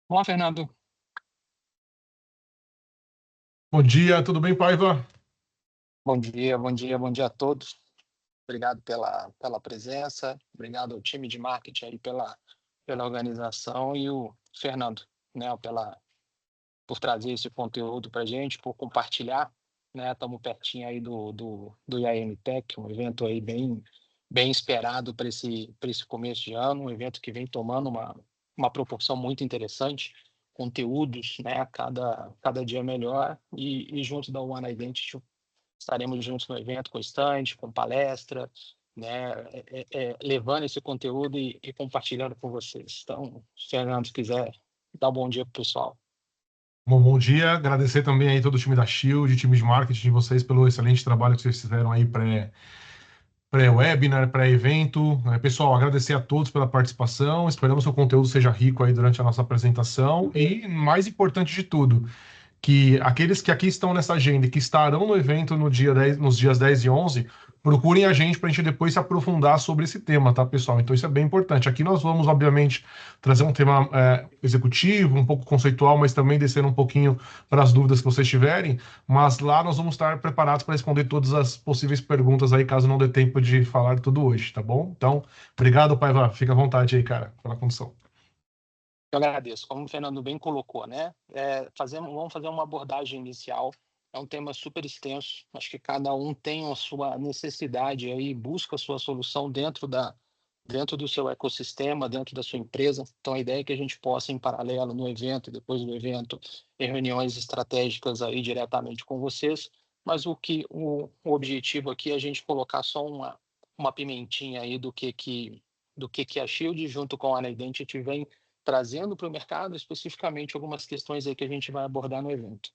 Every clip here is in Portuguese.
Olá, Fernando. Bom dia, tudo bem, Paiva? Bom dia, bom dia, bom dia a todos. Obrigado pela presença, obrigado ao time de marketing aí pela organização e o Fernando, né, por trazer esse conteúdo para a gente, por compartilhar, né? Estamos pertinho aí do IAM Tech, um evento aí bem esperado para esse começo de ano, um evento que vem tomando uma proporção muito interessante, conteúdos, né? Cada dia melhor e junto da One Identity estaremos juntos no evento com stand, com palestra, né? Levando esse conteúdo e compartilhando com vocês. Então, se Fernando quiser dar um bom dia para o pessoal. Bom dia, agradecer também aí todo o time da Shield, time de marketing de vocês pelo excelente trabalho que vocês fizeram aí pré-webinar, pré-evento. Pessoal, agradecer a todos pela participação, esperamos que o conteúdo seja rico aí durante a nossa apresentação e, mais importante de tudo, que aqueles que aqui estão nessa agenda e que estarão no evento no dia 10, nos dias 10 e 11, procurem a gente para a gente depois se aprofundar sobre esse tema, tá, pessoal? Então isso é bem importante. Aqui nós vamos, obviamente, trazer um tema executivo, um pouco conceitual, mas também descer um pouquinho para as dúvidas que vocês tiverem, mas lá nós vamos estar preparados para responder todas as possíveis perguntas aí, caso não dê tempo de falar tudo hoje, tá bom? Então, obrigado, Paiva. Fica à vontade aí, cara, pela condução. Eu agradeço, como o Fernando bem colocou, né? Vamos fazer uma abordagem inicial. É um tema super extenso. Acho que cada um tem a sua necessidade aí, busca a sua solução dentro do seu ecossistema, dentro da sua empresa. Então, a ideia é que a gente possa, em paralelo, no evento e depois do evento, em reuniões estratégicas aí diretamente com vocês. Mas o objetivo aqui é a gente colocar só uma pimentinha aí do que a Shield, junto com a Identity, vem trazendo para o mercado, especificamente algumas questões aí que a gente vai abordar no evento.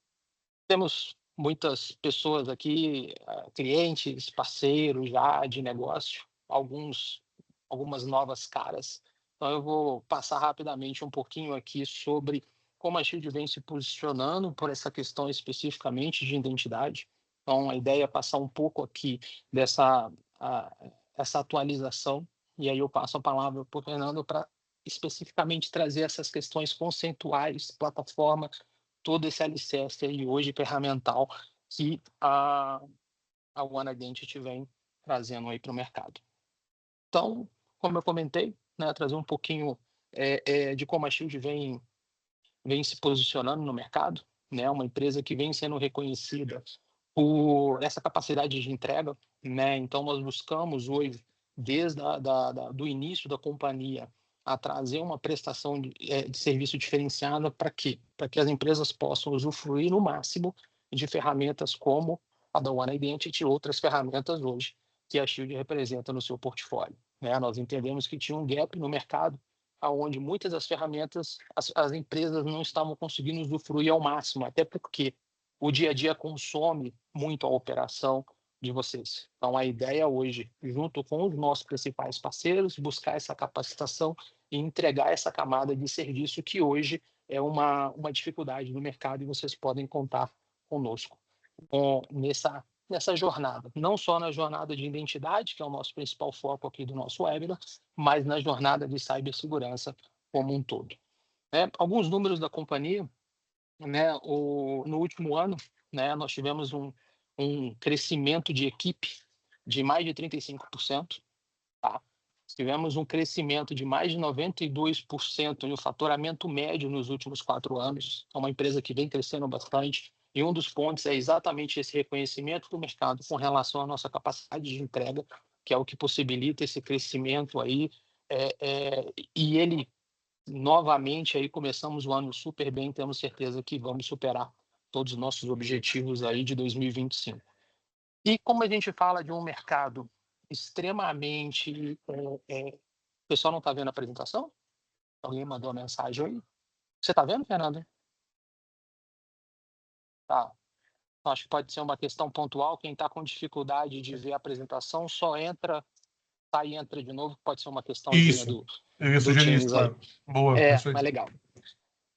Temos muitas pessoas aqui, clientes, parceiros já de negócio, algumas novas caras. Então eu vou passar rapidamente um pouquinho aqui sobre como a Shield vem se posicionando por essa questão especificamente de identidade. Então a ideia é passar um pouco aqui essa atualização, e aí eu passo a palavra para o Fernando para especificamente trazer essas questões conceituais, plataforma, todo esse alicerce aí hoje ferramental que a One Identity vem trazendo aí para o mercado. Então, como eu comentei, né, trazer um pouquinho de como a Shield vem se posicionando no mercado, né, uma empresa que vem sendo reconhecida por essa capacidade de entrega, né? Então nós buscamos hoje, desde do início da companhia, a trazer uma prestação de serviço diferenciada para quê? Para que as empresas possam usufruir no máximo de ferramentas como a da One Identity e outras ferramentas hoje que a Shield representa no seu portfólio, né? Nós entendemos que tinha um gap no mercado aonde muitas das ferramentas as empresas não estavam conseguindo usufruir ao máximo, até porque o dia a dia consome muito a operação de vocês. Então, a ideia hoje, junto com os nossos principais parceiros, buscar essa capacitação e entregar essa camada de serviço que hoje é uma dificuldade no mercado e vocês podem contar conosco nessa jornada, não só na jornada de identidade, que é o nosso principal foco aqui do nosso webinar, mas na jornada de cibersegurança como um todo. Alguns números da companhia, né, no último ano, né, nós tivemos um crescimento de equipe de mais de 35%, tá? Tivemos um crescimento de mais de 92% no faturamento médio nos últimos 4 anos. É uma empresa que vem crescendo bastante. E um dos pontos é exatamente esse reconhecimento do mercado com relação à nossa capacidade de entrega, que é o que possibilita esse crescimento aí. E ele, novamente, aí começamos o ano super bem, temos certeza que vamos superar todos os nossos objetivos aí de 2025. E como a gente fala de um mercado extremamente... o pessoal não está vendo a apresentação? Alguém mandou uma mensagem aí? Você está vendo, Fernando? Tá. Acho que pode ser uma questão pontual. Quem está com dificuldade de ver a apresentação, só entra, sai e entra de novo. Pode ser uma questãozinha Isso, eu ia do sugerir isso, Teams aí. Paiva. Boa, é isso aí. Mas legal.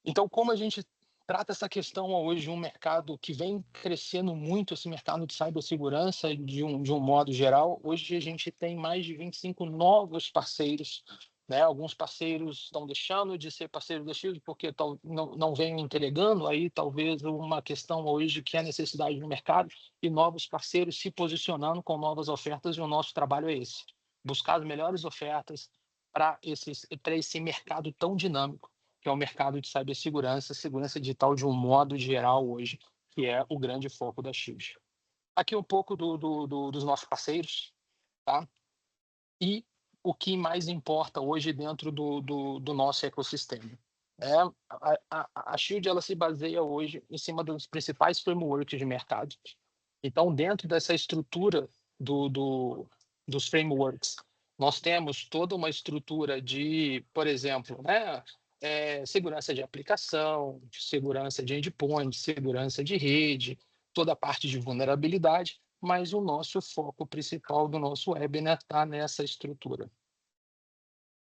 Então, como a gente trata essa questão hoje de um mercado que vem crescendo muito, esse mercado de cibersegurança de um modo geral, hoje a gente tem mais de 25 novos parceiros né? Alguns parceiros estão deixando de ser parceiros da Shield porque não vêm entregando, aí talvez uma questão hoje que é a necessidade do mercado e novos parceiros se posicionando com novas ofertas, e o nosso trabalho é esse, buscar as melhores ofertas para esse mercado tão dinâmico, que é o mercado de cibersegurança, segurança digital de um modo geral hoje, que é o grande foco da Shield. Aqui um pouco dos nossos parceiros, tá? E o que mais importa hoje dentro do nosso ecossistema. A Shield ela se baseia hoje em cima dos principais frameworks de mercado. Então, dentro dessa estrutura dos frameworks, nós temos toda uma estrutura de, por exemplo, segurança de aplicação, segurança de endpoint, segurança de rede, toda a parte de vulnerabilidade, mas o nosso foco principal do nosso webinar está nessa estrutura.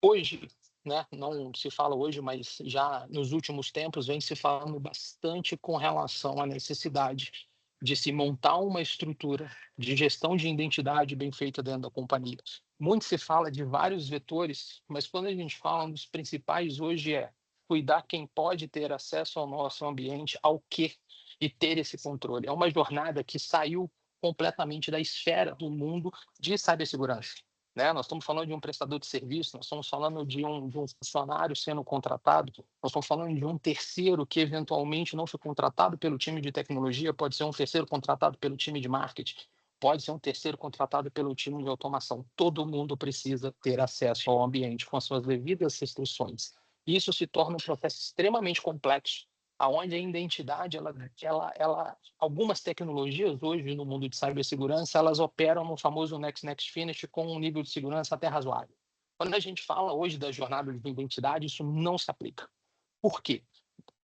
Hoje, né, não se fala hoje, mas já nos últimos tempos vem se falando bastante com relação à necessidade de se montar uma estrutura de gestão de identidade bem feita dentro da companhia. Muito se fala de vários vetores, mas quando a gente fala, um dos principais hoje é cuidar quem pode ter acesso ao nosso ambiente, ao quê, e ter esse controle. É uma jornada que saiu completamente da esfera do mundo de cibersegurança. Né? Nós estamos falando de um prestador de serviço, nós estamos falando de um funcionário sendo contratado, nós estamos falando de um terceiro que eventualmente não foi contratado pelo time de tecnologia, pode ser um terceiro contratado pelo time de marketing, pode ser um terceiro contratado pelo time de automação. Todo mundo precisa ter acesso ao ambiente com as suas devidas restrições. Isso se torna um processo extremamente complexo, aonde a identidade, algumas tecnologias hoje no mundo de cibersegurança, elas operam no famoso next finish com um nível de segurança até razoável. Quando a gente fala hoje da jornada de identidade, isso não se aplica. Por quê?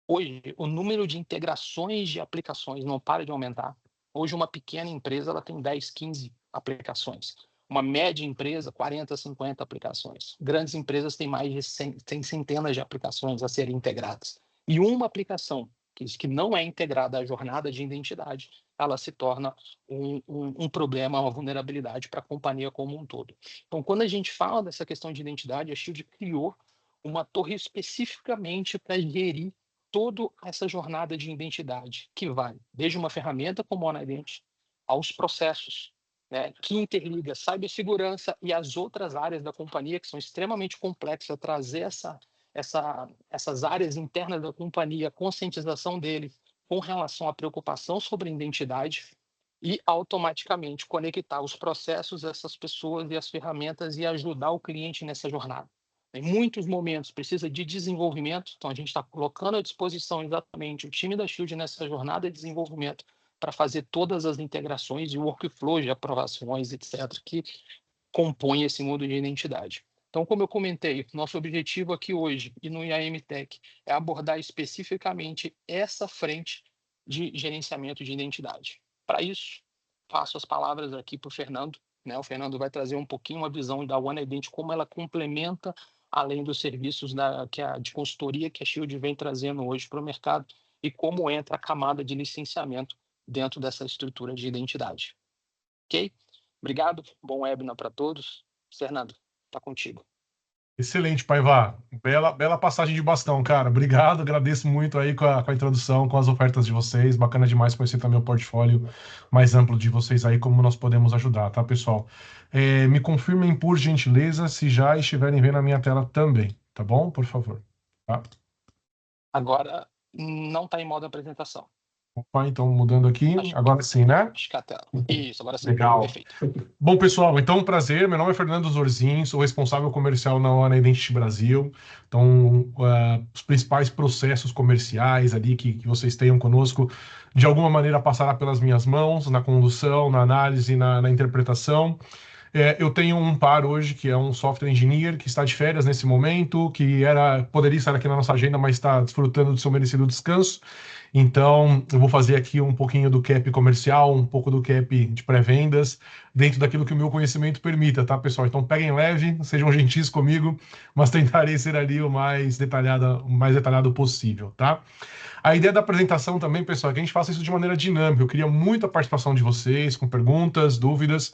Hoje, o número de integrações de aplicações não para de aumentar. Hoje, uma pequena empresa ela tem 10, 15 aplicações. Uma média empresa, 40, 50 aplicações. Grandes empresas têm mais de 100, têm centenas de aplicações a serem integradas. E uma aplicação que não é integrada à jornada de identidade, ela se torna um problema, uma vulnerabilidade para a companhia como um todo. Então, quando a gente fala dessa questão de identidade, a Shield criou uma torre especificamente para gerir toda essa jornada de identidade, que vai desde uma ferramenta como o OneIdent aos processos, né, que interliga cibersegurança e as outras áreas da companhia, que são extremamente complexas, trazer essas áreas internas da companhia, a conscientização dele com relação à preocupação sobre identidade e automaticamente conectar os processos, essas pessoas e as ferramentas e ajudar o cliente nessa jornada. Em muitos momentos precisa de desenvolvimento, então a gente está colocando à disposição exatamente o time da Shield nessa jornada de desenvolvimento para fazer todas as integrações e workflows de aprovações, etc., que compõem esse mundo de identidade. Então, como eu comentei, nosso objetivo aqui hoje e no IAM Tech é abordar especificamente essa frente de gerenciamento de identidade. Para isso, passo as palavras aqui para o Fernando. Né? O Fernando vai trazer um pouquinho a visão da OneIdent, como ela complementa, além dos serviços de consultoria que a Shield vem trazendo hoje para o mercado, e como entra a camada de licenciamento dentro dessa estrutura de identidade. Ok? Obrigado, bom webinar para todos. Fernando, está contigo. Excelente, Paiva. Bela passagem de bastão, cara. Obrigado, agradeço muito aí com a introdução, com as ofertas de vocês. Bacana demais conhecer também o portfólio mais amplo de vocês aí, como nós podemos ajudar, tá, pessoal? Me confirmem, por gentileza, se já estiverem vendo a minha tela também, tá bom? Por favor. Tá? Agora não está em modo apresentação. Opa, então mudando aqui, agora sim, né? Acho que a tela. Isso, agora sim. Legal. Perfeito. Bom, pessoal, então um prazer. Meu nome é Fernando Zorzin, sou responsável comercial na OneIdent Brasil. Então, os principais processos comerciais ali que vocês tenham conosco, de alguma maneira passará pelas minhas mãos, na condução, na análise, na interpretação. Eu tenho um par hoje, que é um software engineer, que está de férias nesse momento, que poderia estar aqui na nossa agenda, mas está desfrutando do seu merecido descanso. Então, eu vou fazer aqui um pouquinho do cap comercial, um pouco do cap de pré-vendas, dentro daquilo que o meu conhecimento permita, tá, pessoal? Então, peguem leve, sejam gentis comigo, mas tentarei ser ali o mais detalhado possível, tá? A ideia da apresentação também, pessoal, é que a gente faça isso de maneira dinâmica. Eu queria muito a participação de vocês, com perguntas, dúvidas.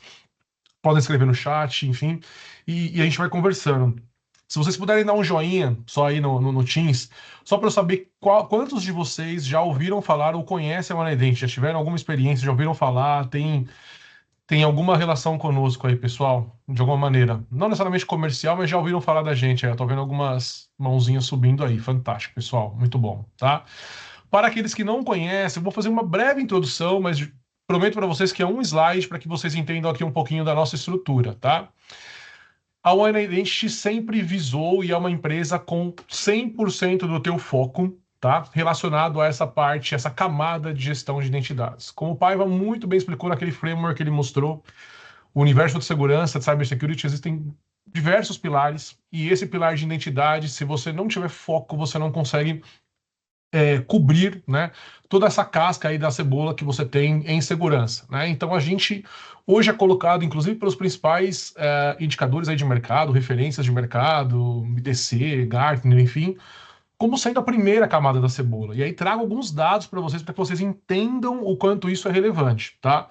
Podem escrever no chat, enfim, e a gente vai conversando. Se vocês puderem dar um joinha só aí no Teams, só para eu saber quantos de vocês já ouviram falar ou conhecem a OneIdent, já tiveram alguma experiência, já ouviram falar, tem alguma relação conosco aí, pessoal, de alguma maneira. Não necessariamente comercial, mas já ouviram falar da gente. Eu tô vendo algumas mãozinhas subindo aí. Fantástico, pessoal. Muito bom, tá? Para aqueles que não conhecem, eu vou fazer uma breve introdução, mas prometo para vocês que é um slide para que vocês entendam aqui um pouquinho da nossa estrutura, tá? A One Identity sempre visou e é uma empresa com 100% do teu foco, tá? Relacionado a essa parte, essa camada de gestão de identidades. Como o Paiva muito bem explicou naquele framework que ele mostrou, o universo de segurança, de cybersecurity, existem diversos pilares, e esse pilar de identidade, se você não tiver foco, você não consegue cobrir, né, toda essa casca aí da cebola que você tem em segurança, né? Então a gente hoje é colocado, inclusive pelos principais indicadores aí de mercado, referências de mercado, IDC, Gartner, enfim, como sendo a primeira camada da cebola. E aí trago alguns dados para que vocês entendam o quanto isso é relevante, tá?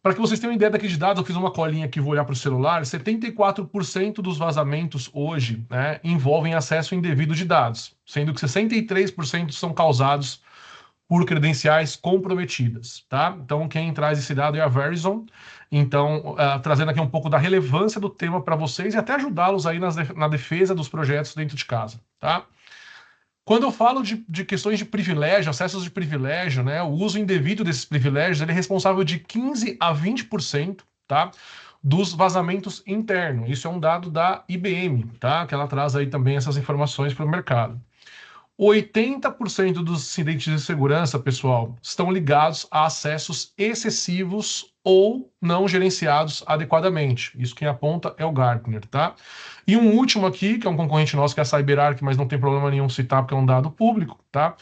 Para que vocês tenham uma ideia daqueles dados, eu fiz uma colinha aqui, vou olhar para o celular. 74% dos vazamentos hoje, né, envolvem acesso indevido de dados, sendo que 63% são causados por credenciais comprometidas, tá? Então, quem traz esse dado é a Verizon. Então, trazendo aqui um pouco da relevância do tema para vocês e até ajudá-los aí na defesa dos projetos dentro de casa, tá? Quando eu falo de questões de privilégio, acessos de privilégio, né, o uso indevido desses privilégios, ele é responsável de 15 a 20%, tá, dos vazamentos internos. Isso é um dado da IBM, tá, que ela traz aí também essas informações para o mercado. 80% dos incidentes de segurança, pessoal, estão ligados a acessos excessivos ou não gerenciados adequadamente. Isso quem aponta é o Gartner, tá? E um último aqui, que é um concorrente nosso, que é a CyberArk, mas não tem problema nenhum citar porque é um dado público, tá?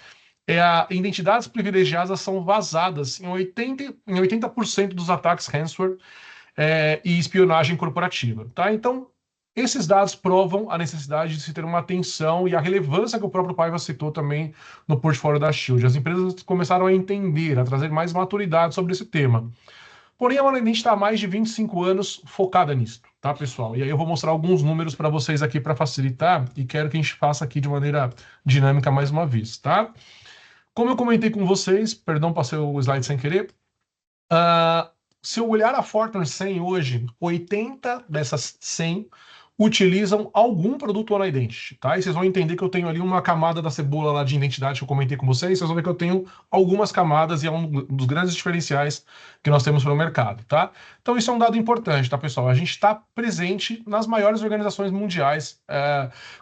Identidades privilegiadas são vazadas em 80% dos ataques ransomware e espionagem corporativa, tá? Então, esses dados provam a necessidade de se ter uma atenção e a relevância que o próprio Paiva citou também no portfólio da Shield. As empresas começaram a entender, a trazer mais maturidade sobre esse tema. Porém, a Monolith está há mais de 25 anos focada nisso, tá, pessoal? E aí eu vou mostrar alguns números para vocês aqui para facilitar e quero que a gente faça aqui de maneira dinâmica mais uma vez, tá? Como eu comentei com vocês, perdão, passei o slide sem querer, se eu olhar a Fortune 100 hoje, 80 dessas 100 utilizam algum produto One Identity, tá? E vocês vão entender que eu tenho ali uma camada da cebola lá de identidade que eu comentei com vocês vão ver que eu tenho algumas camadas e é um dos grandes diferenciais que nós temos para o mercado, tá? Então isso é um dado importante, tá, pessoal? A gente está presente nas maiores organizações mundiais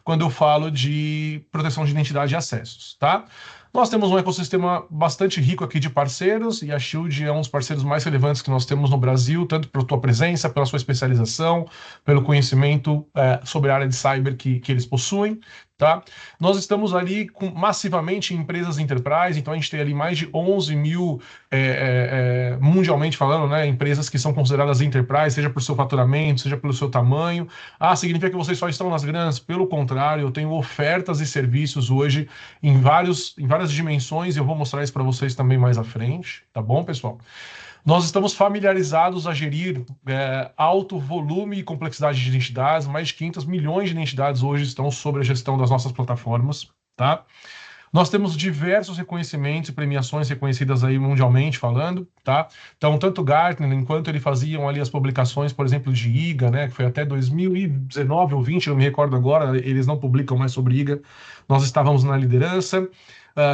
quando eu falo de proteção de identidade e acessos, tá? Nós temos um ecossistema bastante rico aqui de parceiros e a Shield é um dos parceiros mais relevantes que nós temos no Brasil, tanto pela sua presença, pela sua especialização, pelo conhecimento sobre a área de cyber que eles possuem, tá? Nós estamos ali massivamente em empresas enterprise, então a gente tem ali mais de 11 mil, mundialmente falando, né, empresas que são consideradas enterprise, seja por seu faturamento, seja pelo seu tamanho. Significa que vocês só estão nas grandes? Pelo contrário, eu tenho ofertas e serviços hoje em várias dimensões, e eu vou mostrar isso para vocês também mais à frente, tá bom, pessoal? Nós estamos familiarizados a gerir alto volume e complexidade de identidades, mais de 500 milhões de identidades hoje estão sob a gestão das nossas plataformas, tá? Nós temos diversos reconhecimentos e premiações reconhecidas aí mundialmente falando, tá? Então, tanto Gartner, enquanto ele faziam ali as publicações, por exemplo, de IGA, né, que foi até 2019 ou 20, eu me recordo agora, eles não publicam mais sobre IGA, nós estávamos na liderança.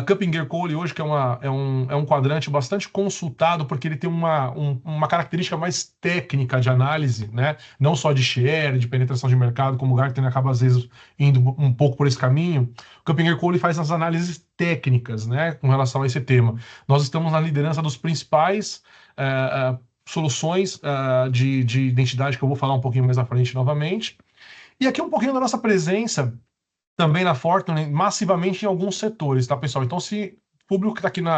Kuppingercole hoje, que é um quadrante bastante consultado, porque ele tem uma característica mais técnica de análise, né? Não só de share, de penetração de mercado, como o Gartner acaba às vezes indo um pouco por esse caminho. O Kuppingercole faz as análises técnicas, né, com relação a esse tema. Nós estamos na liderança dos principais soluções de identidade, que eu vou falar um pouquinho mais à frente novamente. E aqui um pouquinho da nossa presença também na Fortune, massivamente em alguns setores, tá, pessoal? Então, se o público que está aqui no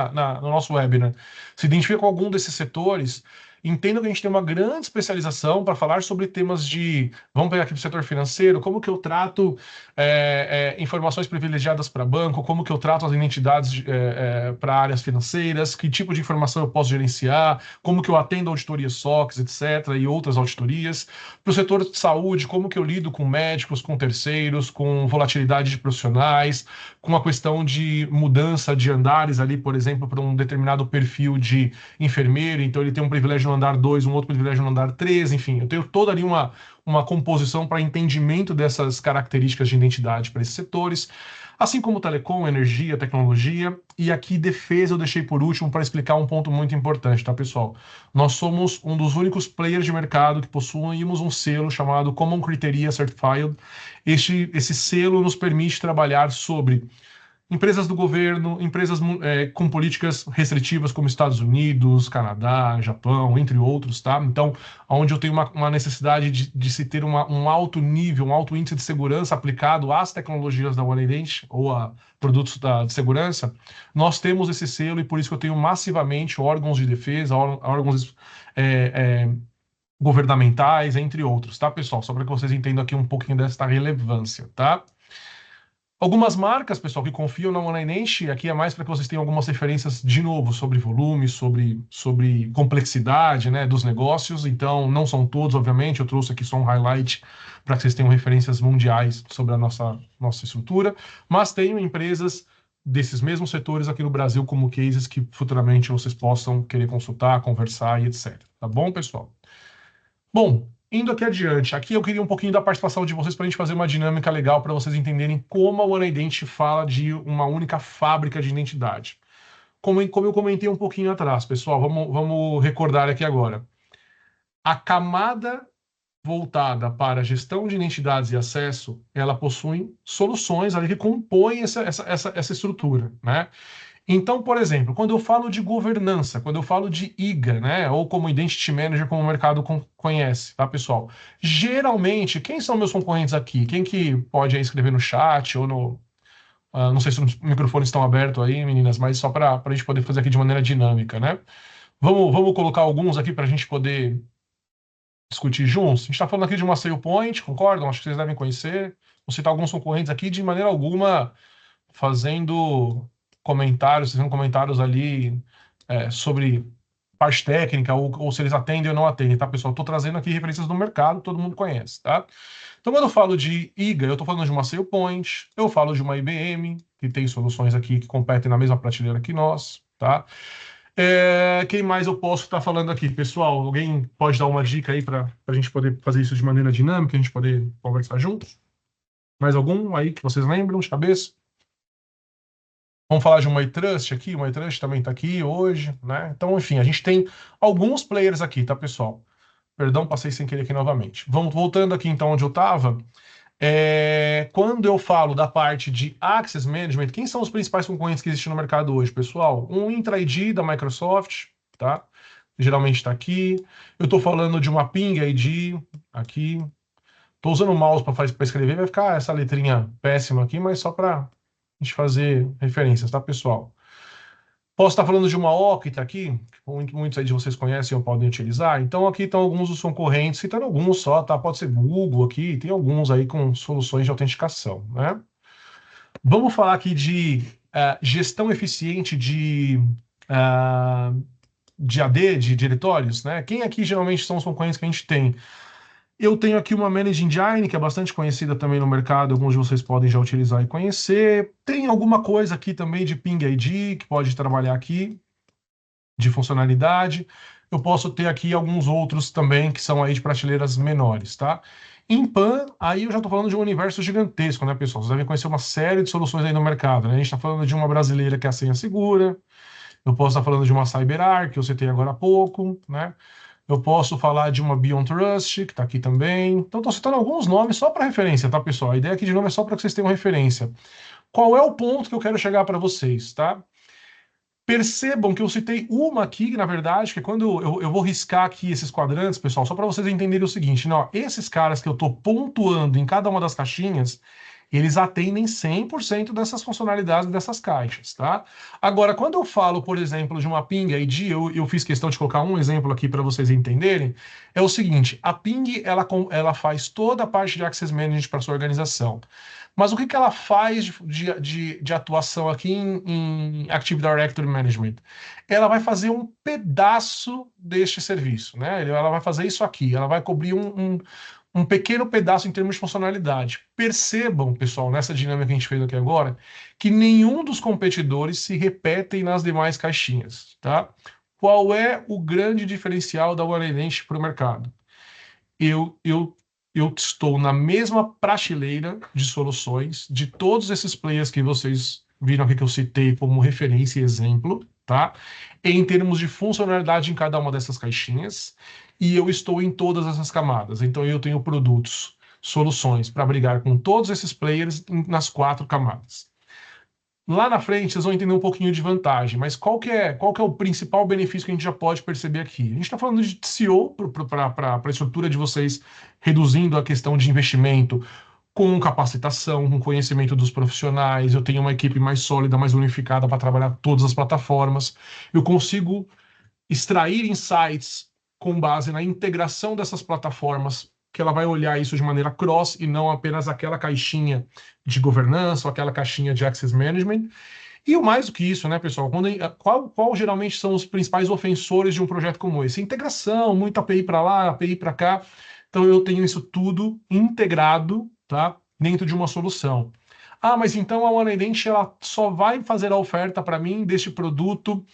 nosso webinar se identifica com algum desses setores, Entendo que a gente tem uma grande especialização para falar sobre temas de, vamos pegar aqui para o setor financeiro, como que eu trato informações privilegiadas para banco, como que eu trato as identidades para áreas financeiras, que tipo de informação eu posso gerenciar, como que eu atendo auditorias SOX, etc., e outras auditorias. Para o setor de saúde, como que eu lido com médicos, com terceiros, com volatilidade de profissionais, com a questão de mudança de andares ali, por exemplo, para um determinado perfil de enfermeiro, então ele tem um privilégio no andar 2, um outro privilégio no andar 3, enfim, eu tenho toda ali uma composição para entendimento dessas características de identidade para esses setores, assim como telecom, energia, tecnologia, e aqui defesa eu deixei por último para explicar um ponto muito importante, tá, pessoal? Nós somos um dos únicos players de mercado que possuímos um selo chamado Common Criteria Certified. Esse selo nos permite trabalhar sobre empresas do governo, empresas com políticas restritivas como Estados Unidos, Canadá, Japão, entre outros, tá? Então, onde eu tenho uma necessidade de se ter um alto nível, um alto índice de segurança aplicado às tecnologias da OneIdent ou a produtos de segurança, nós temos esse selo e por isso que eu tenho massivamente órgãos de defesa, órgãos governamentais, entre outros, tá, pessoal? Só para que vocês entendam aqui um pouquinho dessa relevância, tá? Algumas marcas, pessoal, que confiam na OneIdent, aqui é mais para que vocês tenham algumas referências, de novo, sobre volume, sobre complexidade, né, dos negócios. Então, não são todos, obviamente, eu trouxe aqui só um highlight para que vocês tenham referências mundiais sobre a nossa estrutura, mas tenho empresas desses mesmos setores aqui no Brasil como cases que futuramente vocês possam querer consultar, conversar e etc. Tá bom, pessoal? Bom, indo aqui adiante, aqui eu queria um pouquinho da participação de vocês para a gente fazer uma dinâmica legal para vocês entenderem como a OneIdent fala de uma única fábrica de identidade. Como eu comentei um pouquinho atrás, pessoal, vamos recordar aqui agora. A camada voltada para a gestão de identidades e acesso, ela possui soluções ali que compõem essa estrutura, né? Então, por exemplo, quando eu falo de governança, quando eu falo de IGA, né, ou como Identity Manager, como o mercado conhece, tá, pessoal? Geralmente, quem são meus concorrentes aqui? Quem que pode aí escrever no chat ou no... não sei se os microfones estão abertos aí, meninas, mas só para a gente poder fazer aqui de maneira dinâmica, né? Vamos colocar alguns aqui para a gente poder discutir juntos. A gente está falando aqui de uma SailPoint, concordam? Acho que vocês devem conhecer. Vou citar alguns concorrentes aqui de maneira alguma fazendo comentários ali sobre parte técnica ou se eles atendem ou não atendem, tá, pessoal? Estou trazendo aqui referências do mercado, todo mundo conhece, tá? Então, quando eu falo de IGA, eu estou falando de uma SailPoint, eu falo de uma IBM, que tem soluções aqui que competem na mesma prateleira que nós, tá? Quem mais eu posso estar falando aqui, pessoal? Alguém pode dar uma dica aí para a gente poder fazer isso de maneira dinâmica, a gente poder conversar juntos? Mais algum aí que vocês lembram de cabeça? Vamos falar de uma iTrust aqui, uma iTrust também está aqui hoje, né? Então, enfim, a gente tem alguns players aqui, tá, pessoal? Perdão, passei sem querer aqui novamente. Vamos voltando aqui então onde eu estava. Quando eu falo da parte de Access Management, quem são os principais concorrentes que existem no mercado hoje, pessoal? Um Intra ID da Microsoft, tá? Geralmente está aqui. Eu estou falando de uma Ping ID aqui. Estou usando o mouse para escrever, vai ficar essa letrinha péssima aqui, mas só para a gente fazer referências, tá, pessoal? Posso estar falando de uma Okta aqui, que muitos aí de vocês conhecem ou podem utilizar. Então, aqui estão alguns dos concorrentes, citando alguns só, tá? Pode ser Google aqui, tem alguns aí com soluções de autenticação, né? Vamos falar aqui de gestão eficiente de AD, de diretórios, né? Quem aqui geralmente são os concorrentes que a gente tem? Eu tenho aqui uma Managed Engine, que é bastante conhecida também no mercado, alguns de vocês podem já utilizar e conhecer. Tem alguma coisa aqui também de Ping ID, que pode trabalhar aqui, de funcionalidade. Eu posso ter aqui alguns outros também, que são aí de prateleiras menores, tá? Em PAN, aí eu já estou falando de um universo gigantesco, né, pessoal? Vocês devem conhecer uma série de soluções aí no mercado, né? A gente está falando de uma brasileira que é a Senha Segura, eu posso estar falando de uma CyberArk, que eu citei agora há pouco, né? Eu posso falar de uma Beyond Trust, que está aqui também. Então, estou citando alguns nomes só para referência, tá, pessoal? A ideia aqui de novo é só para que vocês tenham referência. Qual é o ponto que eu quero chegar para vocês, tá? Percebam que eu citei uma aqui, na verdade, que quando eu vou riscar aqui esses quadrantes, pessoal, só para vocês entenderem o seguinte, não, esses caras que eu estou pontuando em cada uma das caixinhas, Eles atendem 100% dessas funcionalidades dessas caixas, tá? Agora, quando eu falo, por exemplo, de uma Ping ID, eu fiz questão de colocar um exemplo aqui para vocês entenderem, é o seguinte, a Ping, ela faz toda a parte de Access Management para sua organização. Mas o que ela faz de atuação aqui em Active Directory Management? Ela vai fazer um pedaço deste serviço, né? Ela vai fazer isso aqui, ela vai cobrir um pequeno pedaço em termos de funcionalidade. Percebam, pessoal, nessa dinâmica que a gente fez aqui agora, que nenhum dos competidores se repetem nas demais caixinhas, tá? Qual é o grande diferencial da One Identity para o mercado? Eu, eu, eu estou na mesma prateleira de soluções de todos esses players que vocês viram aqui que eu citei como referência e exemplo, tá? Em termos de funcionalidade em cada uma dessas caixinhas, e eu estou em todas essas camadas. Então eu tenho produtos, soluções para brigar com todos esses players nas 4 camadas. Lá na frente, vocês vão entender um pouquinho de vantagem, mas qual que é o principal benefício que a gente já pode perceber aqui? A gente está falando de SEO para a estrutura de vocês, reduzindo a questão de investimento com capacitação, com conhecimento dos profissionais. Eu tenho uma equipe mais sólida, mais unificada para trabalhar todas as plataformas. Eu consigo extrair insights com base na integração dessas plataformas, que ela vai olhar isso de maneira cross e não apenas aquela caixinha de governança ou aquela caixinha de access management. E o mais do que isso, né, pessoal? Qual geralmente são os principais ofensores de um projeto como esse? Integração, muita API para lá, API para cá. Então eu tenho isso tudo integrado, tá, dentro de uma solução. Ah, mas então a OneIdent ela só vai fazer a oferta para mim deste produto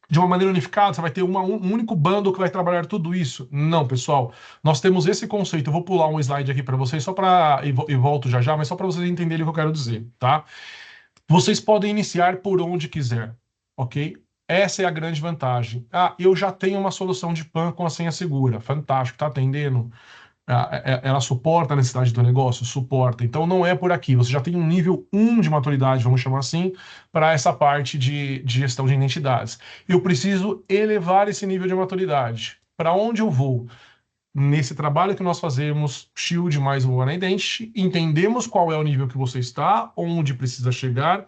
de uma maneira unificada, você vai ter um único bundle que vai trabalhar tudo isso. Não, pessoal. Nós temos esse conceito. Eu vou pular um slide aqui para vocês, só para. E volto já já, mas só para vocês entenderem o que eu quero dizer, tá? Vocês podem iniciar por onde quiser, ok? Essa é a grande vantagem. Ah, eu já tenho uma solução de PAN com a senha segura. Fantástico, tá atendendo. Ela suporta a necessidade do negócio? Suporta. Então não é por aqui. Você já tem um nível 1 de maturidade, vamos chamar assim, para essa parte de gestão de identidades. Eu preciso elevar esse nível de maturidade. Para onde eu vou? Nesse trabalho que nós fazemos, Shield mais o One Identity, entendemos qual é o nível que você está, onde precisa chegar.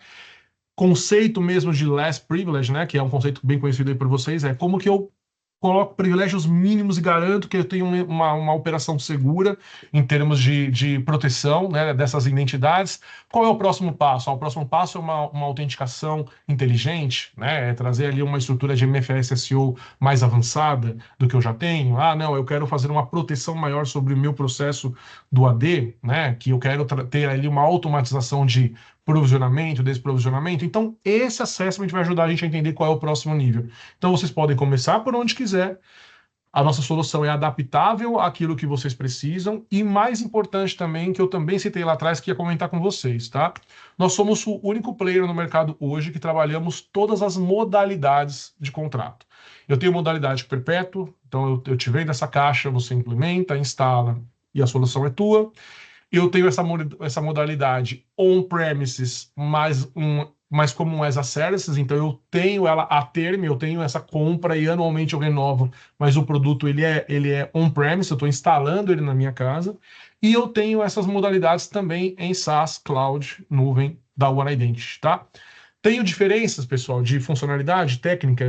Conceito mesmo de last privilege, né, que é um conceito bem conhecido aí por vocês, é como que eu coloco privilégios mínimos e garanto que eu tenho uma operação segura em termos de proteção, né, dessas identidades. Qual é o próximo passo? O próximo passo é uma autenticação inteligente, né, é trazer ali uma estrutura de MFA SSO mais avançada do que eu já tenho. Ah, não, eu quero fazer uma proteção maior sobre o meu processo do AD, né, que eu quero ter ali uma automatização de provisionamento, desprovisionamento. Então, esse assessment vai ajudar a gente a entender qual é o próximo nível. Então, vocês podem começar por onde quiser. A nossa solução é adaptável àquilo que vocês precisam e, mais importante também, que eu também citei lá atrás, que ia comentar com vocês, tá? Nós somos o único player no mercado hoje que trabalhamos todas as modalidades de contrato. Eu tenho modalidade perpétuo, então eu te vendo essa caixa, você implementa, instala e a solução é tua. Eu tenho essa modalidade on-premises, mais como um as a services, então eu tenho ela a termo, eu tenho essa compra e anualmente eu renovo, mas o produto ele é on-premise, eu estou instalando ele na minha casa, e eu tenho essas modalidades também em SaaS, Cloud, nuvem da One Identity, tá? Tenho diferenças, pessoal, de funcionalidade técnica,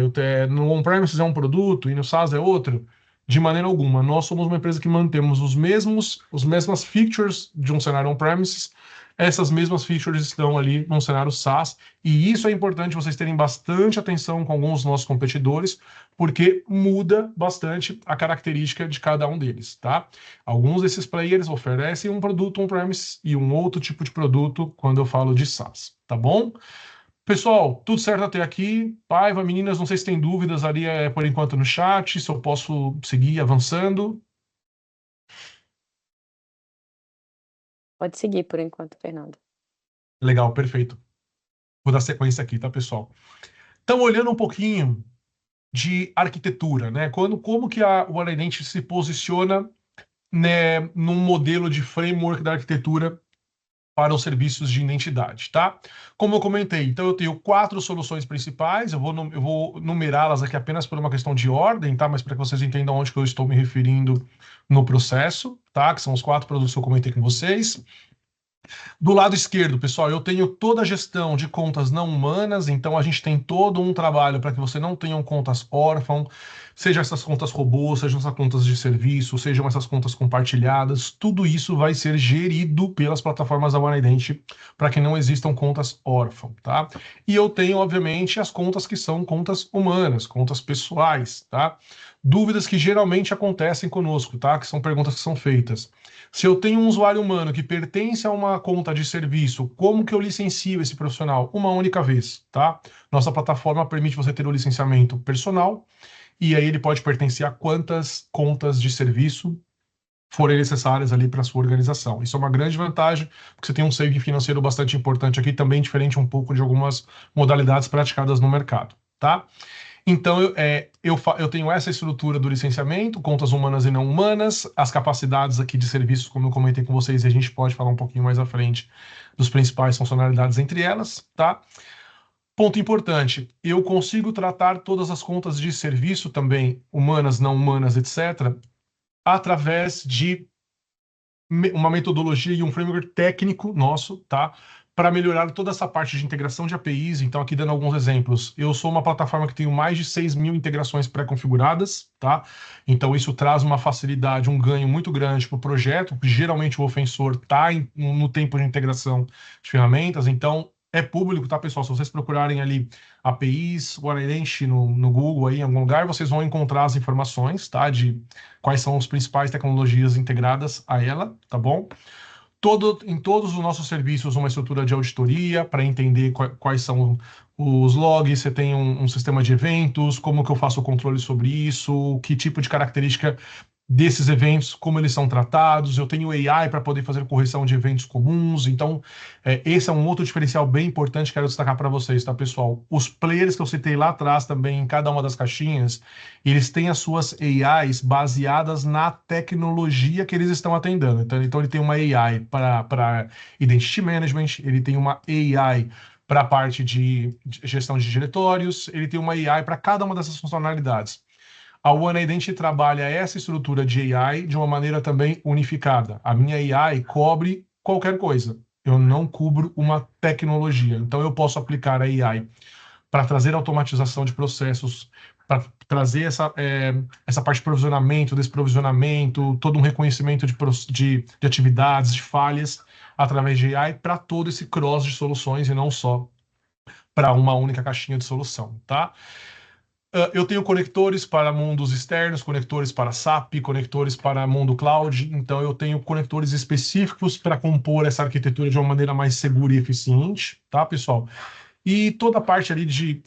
no on-premises é um produto e no SaaS é outro. De maneira alguma. Nós somos uma empresa que mantemos as mesmas features de um cenário on-premises, essas mesmas features estão ali num cenário SaaS, e isso é importante vocês terem bastante atenção com alguns dos nossos competidores, porque muda bastante a característica de cada um deles, tá? Alguns desses players oferecem um produto on-premise e um outro tipo de produto quando eu falo de SaaS, tá bom? Pessoal, tudo certo até aqui? Paiva, meninas, não sei se tem dúvidas ali por enquanto no chat, se eu posso seguir avançando. Pode seguir por enquanto, Fernando. Legal, perfeito. Vou dar sequência aqui, tá, pessoal? Então, olhando um pouquinho de arquitetura, né? Como que a One Identity se posiciona, né, num modelo de framework da arquitetura para os serviços de identidade, tá? Como eu comentei, então eu tenho 4 soluções principais, eu vou numerá-las aqui apenas por uma questão de ordem, tá? Mas para que vocês entendam onde que eu estou me referindo no processo, tá? Que são os 4 produtos que eu comentei com vocês. Do lado esquerdo, pessoal, eu tenho toda a gestão de contas não humanas, então a gente tem todo um trabalho para que você não tenha contas órfãs, seja essas contas robôs, sejam essas contas de serviço, sejam essas contas compartilhadas, tudo isso vai ser gerido pelas plataformas da OneIdentity para que não existam contas órfãs, tá? E eu tenho, obviamente, as contas que são contas humanas, contas pessoais, tá? Dúvidas que geralmente acontecem conosco, tá? Que são perguntas que são feitas. Se eu tenho um usuário humano que pertence a uma conta de serviço, como que eu licencio esse profissional? Uma única vez, tá? Nossa plataforma permite você ter o licenciamento personal e aí ele pode pertencer a quantas contas de serviço forem necessárias ali para a sua organização. Isso é uma grande vantagem, porque você tem um saving financeiro bastante importante aqui, também diferente um pouco de algumas modalidades praticadas no mercado, tá? Então, eu tenho essa estrutura do licenciamento, contas humanas e não humanas, as capacidades aqui de serviços, como eu comentei com vocês, e a gente pode falar um pouquinho mais à frente dos principais funcionalidades entre elas, tá? Ponto importante, eu consigo tratar todas as contas de serviço também, humanas, não humanas, etc., através de uma metodologia e um framework técnico nosso, tá? Para melhorar toda essa parte de integração de APIs. Então, aqui dando alguns exemplos, eu sou uma plataforma que tenho mais de 6.000 integrações pré-configuradas, tá? Então, isso traz uma facilidade, um ganho muito grande para o projeto, porque geralmente o ofensor está no tempo de integração de ferramentas. Então, é público, tá, pessoal? Se vocês procurarem ali APIs, OneIdentity no Google, aí, em algum lugar, vocês vão encontrar as informações, tá? De quais são as principais tecnologias integradas a ela, tá bom? Em todos os nossos serviços, uma estrutura de auditoria para entender quais são os logs, você tem um sistema de eventos, como que eu faço o controle sobre isso, que tipo de característica desses eventos, como eles são tratados, eu tenho AI para poder fazer correção de eventos comuns, então esse é um outro diferencial bem importante que quero destacar para vocês, tá, pessoal? Os players que eu citei lá atrás também, em cada uma das caixinhas, eles têm as suas AIs baseadas na tecnologia que eles estão atendendo, então ele tem uma AI para Identity Management, ele tem uma AI para a parte de gestão de diretórios, ele tem uma AI para cada uma dessas funcionalidades. A OneIdentity trabalha essa estrutura de AI de uma maneira também unificada. A minha AI cobre qualquer coisa. Eu não cubro uma tecnologia. Então, eu posso aplicar a AI para trazer automatização de processos, para trazer essa parte de provisionamento, desprovisionamento, todo um reconhecimento de atividades, de falhas, através de AI, para todo esse cross de soluções e não só para uma única caixinha de solução, tá? Eu tenho conectores para mundos externos, conectores para SAP, conectores para mundo cloud. Então, eu tenho conectores específicos para compor essa arquitetura de uma maneira mais segura e eficiente, tá, pessoal? E toda a parte ali de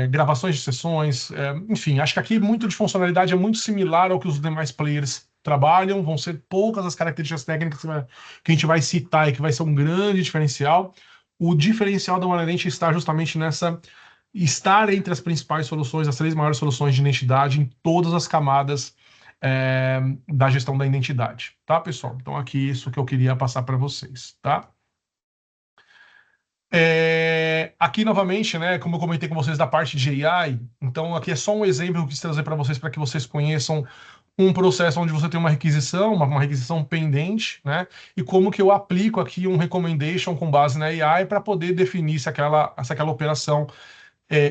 gravações de sessões, enfim, acho que aqui muito de funcionalidade é muito similar ao que os demais players trabalham. Vão ser poucas as características técnicas que a gente vai citar e que vai ser um grande diferencial. O diferencial da OneIdentity está justamente nessa estar entre as principais soluções, as 3 maiores soluções de identidade em todas as camadas da gestão da identidade, tá, pessoal? Então, aqui isso que eu queria passar para vocês, tá? Aqui, novamente, né, como eu comentei com vocês da parte de AI, então aqui é só um exemplo que eu quis trazer para que vocês conheçam um processo onde você tem uma requisição, uma requisição pendente, né? E como que eu aplico aqui um recommendation com base na AI para poder definir se aquela operação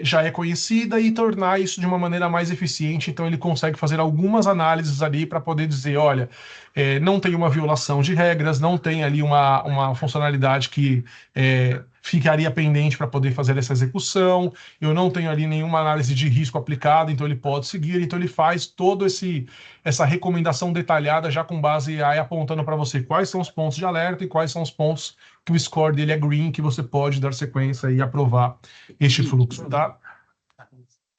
já é conhecida e tornar isso de uma maneira mais eficiente. Então, ele consegue fazer algumas análises ali para poder dizer, olha, não tem uma violação de regras, não tem ali uma funcionalidade que ficaria pendente para poder fazer essa execução, eu não tenho ali nenhuma análise de risco aplicada, então ele pode seguir, então ele faz toda essa recomendação detalhada já com base aí apontando para você quais são os pontos de alerta e quais são os pontos que o score dele é green, que você pode dar sequência e aprovar este fluxo, tá?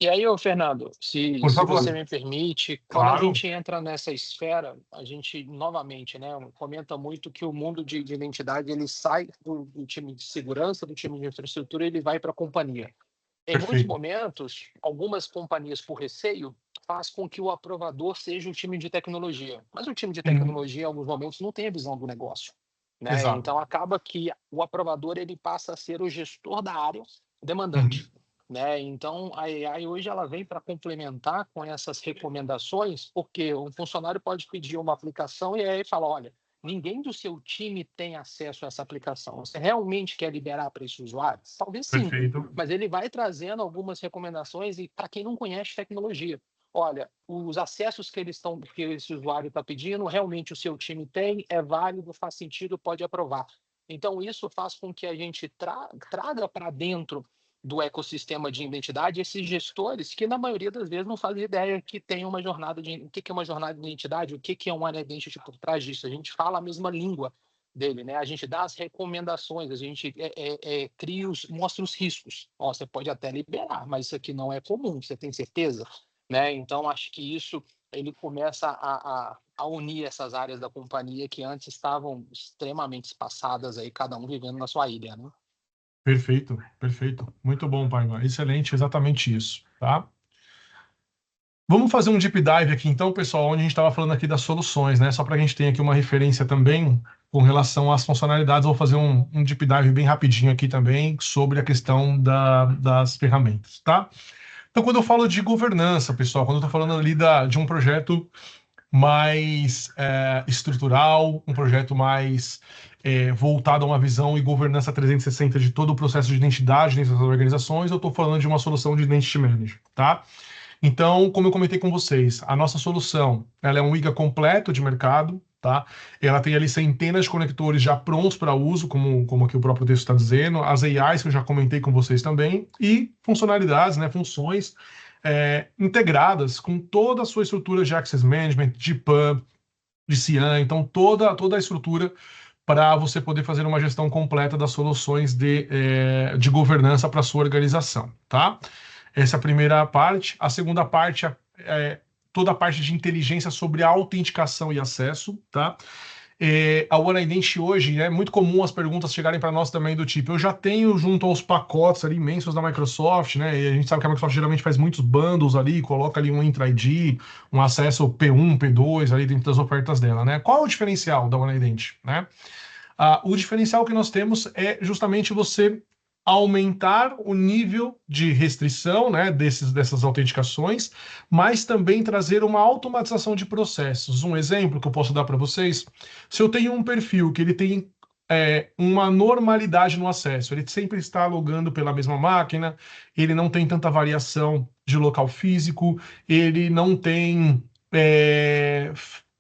E aí, Fernando, se Por favor. você me permite, quando Claro. a gente entra nessa esfera, a gente, novamente, né, comenta muito que o mundo de identidade, ele sai do time de segurança, do time de infraestrutura, ele vai para a companhia. Em muitos Perfeito. momentos, algumas companhias, por receio, faz com que o aprovador seja o time de tecnologia. Mas o time de tecnologia, em alguns momentos, não tem a visão do negócio. né? Exato. Então acaba que o aprovador ele passa a ser o gestor da área Uhum. demandante, né? Então a AI hoje ela vem para complementar com essas recomendações, porque um funcionário pode pedir uma aplicação e aí fala, olha, ninguém do seu time tem acesso a essa aplicação. Você realmente quer liberar para esse usuário? Talvez sim, Perfeito. mas ele vai trazendo algumas recomendações e para quem não conhece tecnologia, olha, os acessos que esse usuário está pedindo, realmente o seu time tem, é válido, faz sentido, pode aprovar. Então, isso faz com que a gente traga para dentro do ecossistema de identidade esses gestores que, na maioria das vezes, não fazem ideia que tem uma jornada o que é uma jornada de identidade, o que é um identity por trás disso. A gente fala a mesma língua dele, né? A gente dá as recomendações, a gente mostra os riscos. Ó, você pode até liberar, mas isso aqui não é comum, você tem certeza? Né? Então, acho que isso ele começa a unir essas áreas da companhia que antes estavam extremamente espaçadas, aí, cada um vivendo na sua ilha. Né? Perfeito, perfeito. Muito bom, Paiva. Excelente, exatamente isso, tá? Vamos fazer um deep dive aqui, então, pessoal, onde a gente estava falando aqui das soluções, né? Só para a gente ter aqui uma referência também com relação às funcionalidades. Vou fazer um deep dive bem rapidinho aqui também sobre a questão das ferramentas, tá? Então, quando eu falo de governança, pessoal, quando eu estou falando ali de um projeto mais estrutural, um projeto mais voltado a uma visão e governança 360 de todo o processo de identidade dentro das organizações, eu estou falando de uma solução de Identity Manager, tá? Então, como eu comentei com vocês, a nossa solução, ela é um IGA completo de mercado, tá? Ela tem ali centenas de conectores já prontos para uso, como aqui o próprio texto está dizendo, as AIs que eu já comentei com vocês também, e funcionalidades, né, funções integradas com toda a sua estrutura de Access Management, de PAM, de CIAM, então toda a estrutura para você poder fazer uma gestão completa das soluções de governança para a sua organização, tá? Essa é a primeira parte. A segunda parte é toda a parte de inteligência sobre a autenticação e acesso, tá? A OneIdent hoje é muito comum as perguntas chegarem para nós também do tipo, eu já tenho junto aos pacotes ali imensos da Microsoft, né? E a gente sabe que a Microsoft geralmente faz muitos bundles ali, coloca ali um Entra ID, um acesso P1, P2 ali dentro das ofertas dela, né? Qual é o diferencial da OneIdent, né? O diferencial que nós temos é justamente você aumentar o nível de restrição, né, dessas autenticações, mas também trazer uma automatização de processos. Um exemplo que eu posso dar para vocês, se eu tenho um perfil que ele tem uma normalidade no acesso, ele sempre está logando pela mesma máquina, ele não tem tanta variação de local físico, ele não tem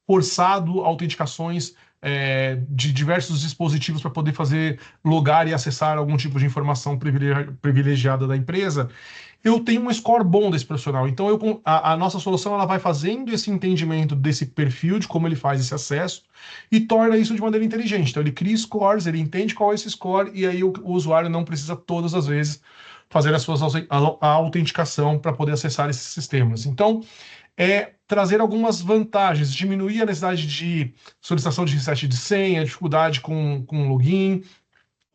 forçado autenticações de diversos dispositivos para poder fazer logar e acessar algum tipo de informação privilegiada da empresa, eu tenho um score bom desse profissional. Então, a nossa solução ela vai fazendo esse entendimento desse perfil, de como ele faz esse acesso, e torna isso de maneira inteligente. Então, ele cria scores, ele entende qual é esse score, e aí o usuário não precisa todas as vezes fazer a autenticação para poder acessar esses sistemas. Então, trazer algumas vantagens, diminuir a necessidade de solicitação de reset de senha, dificuldade com login.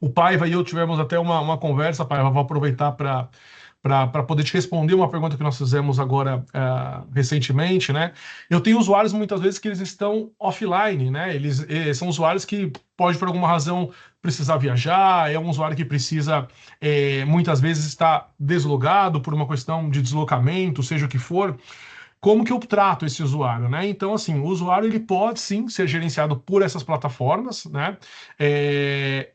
O Paiva e eu tivemos até uma conversa, Paiva, vou aproveitar para poder te responder uma pergunta que nós fizemos agora recentemente, né? Eu tenho usuários muitas vezes que eles estão offline, né? Eles são usuários que pode por alguma razão precisar viajar, é um usuário que precisa muitas vezes estar deslogado por uma questão de deslocamento, seja o que for. Como que eu trato esse usuário, né? Então, assim, o usuário ele pode sim ser gerenciado por essas plataformas, né?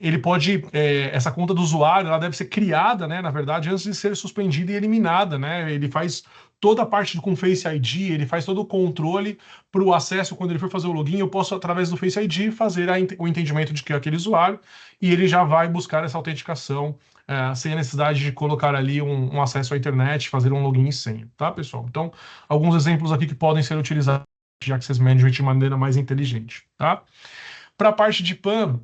Ele pode, essa conta do usuário, ela deve ser criada, né? Na verdade, antes de ser suspendida e eliminada, né? Ele faz toda a parte com Face ID, ele faz todo o controle para o acesso quando ele for fazer o login. Eu posso através do Face ID fazer o entendimento de que é aquele usuário e ele já vai buscar essa autenticação sem a necessidade de colocar ali um acesso à internet, fazer um login e senha, tá, pessoal? Então, alguns exemplos aqui que podem ser utilizados de Access Management de maneira mais inteligente, tá? Para a parte de PAM,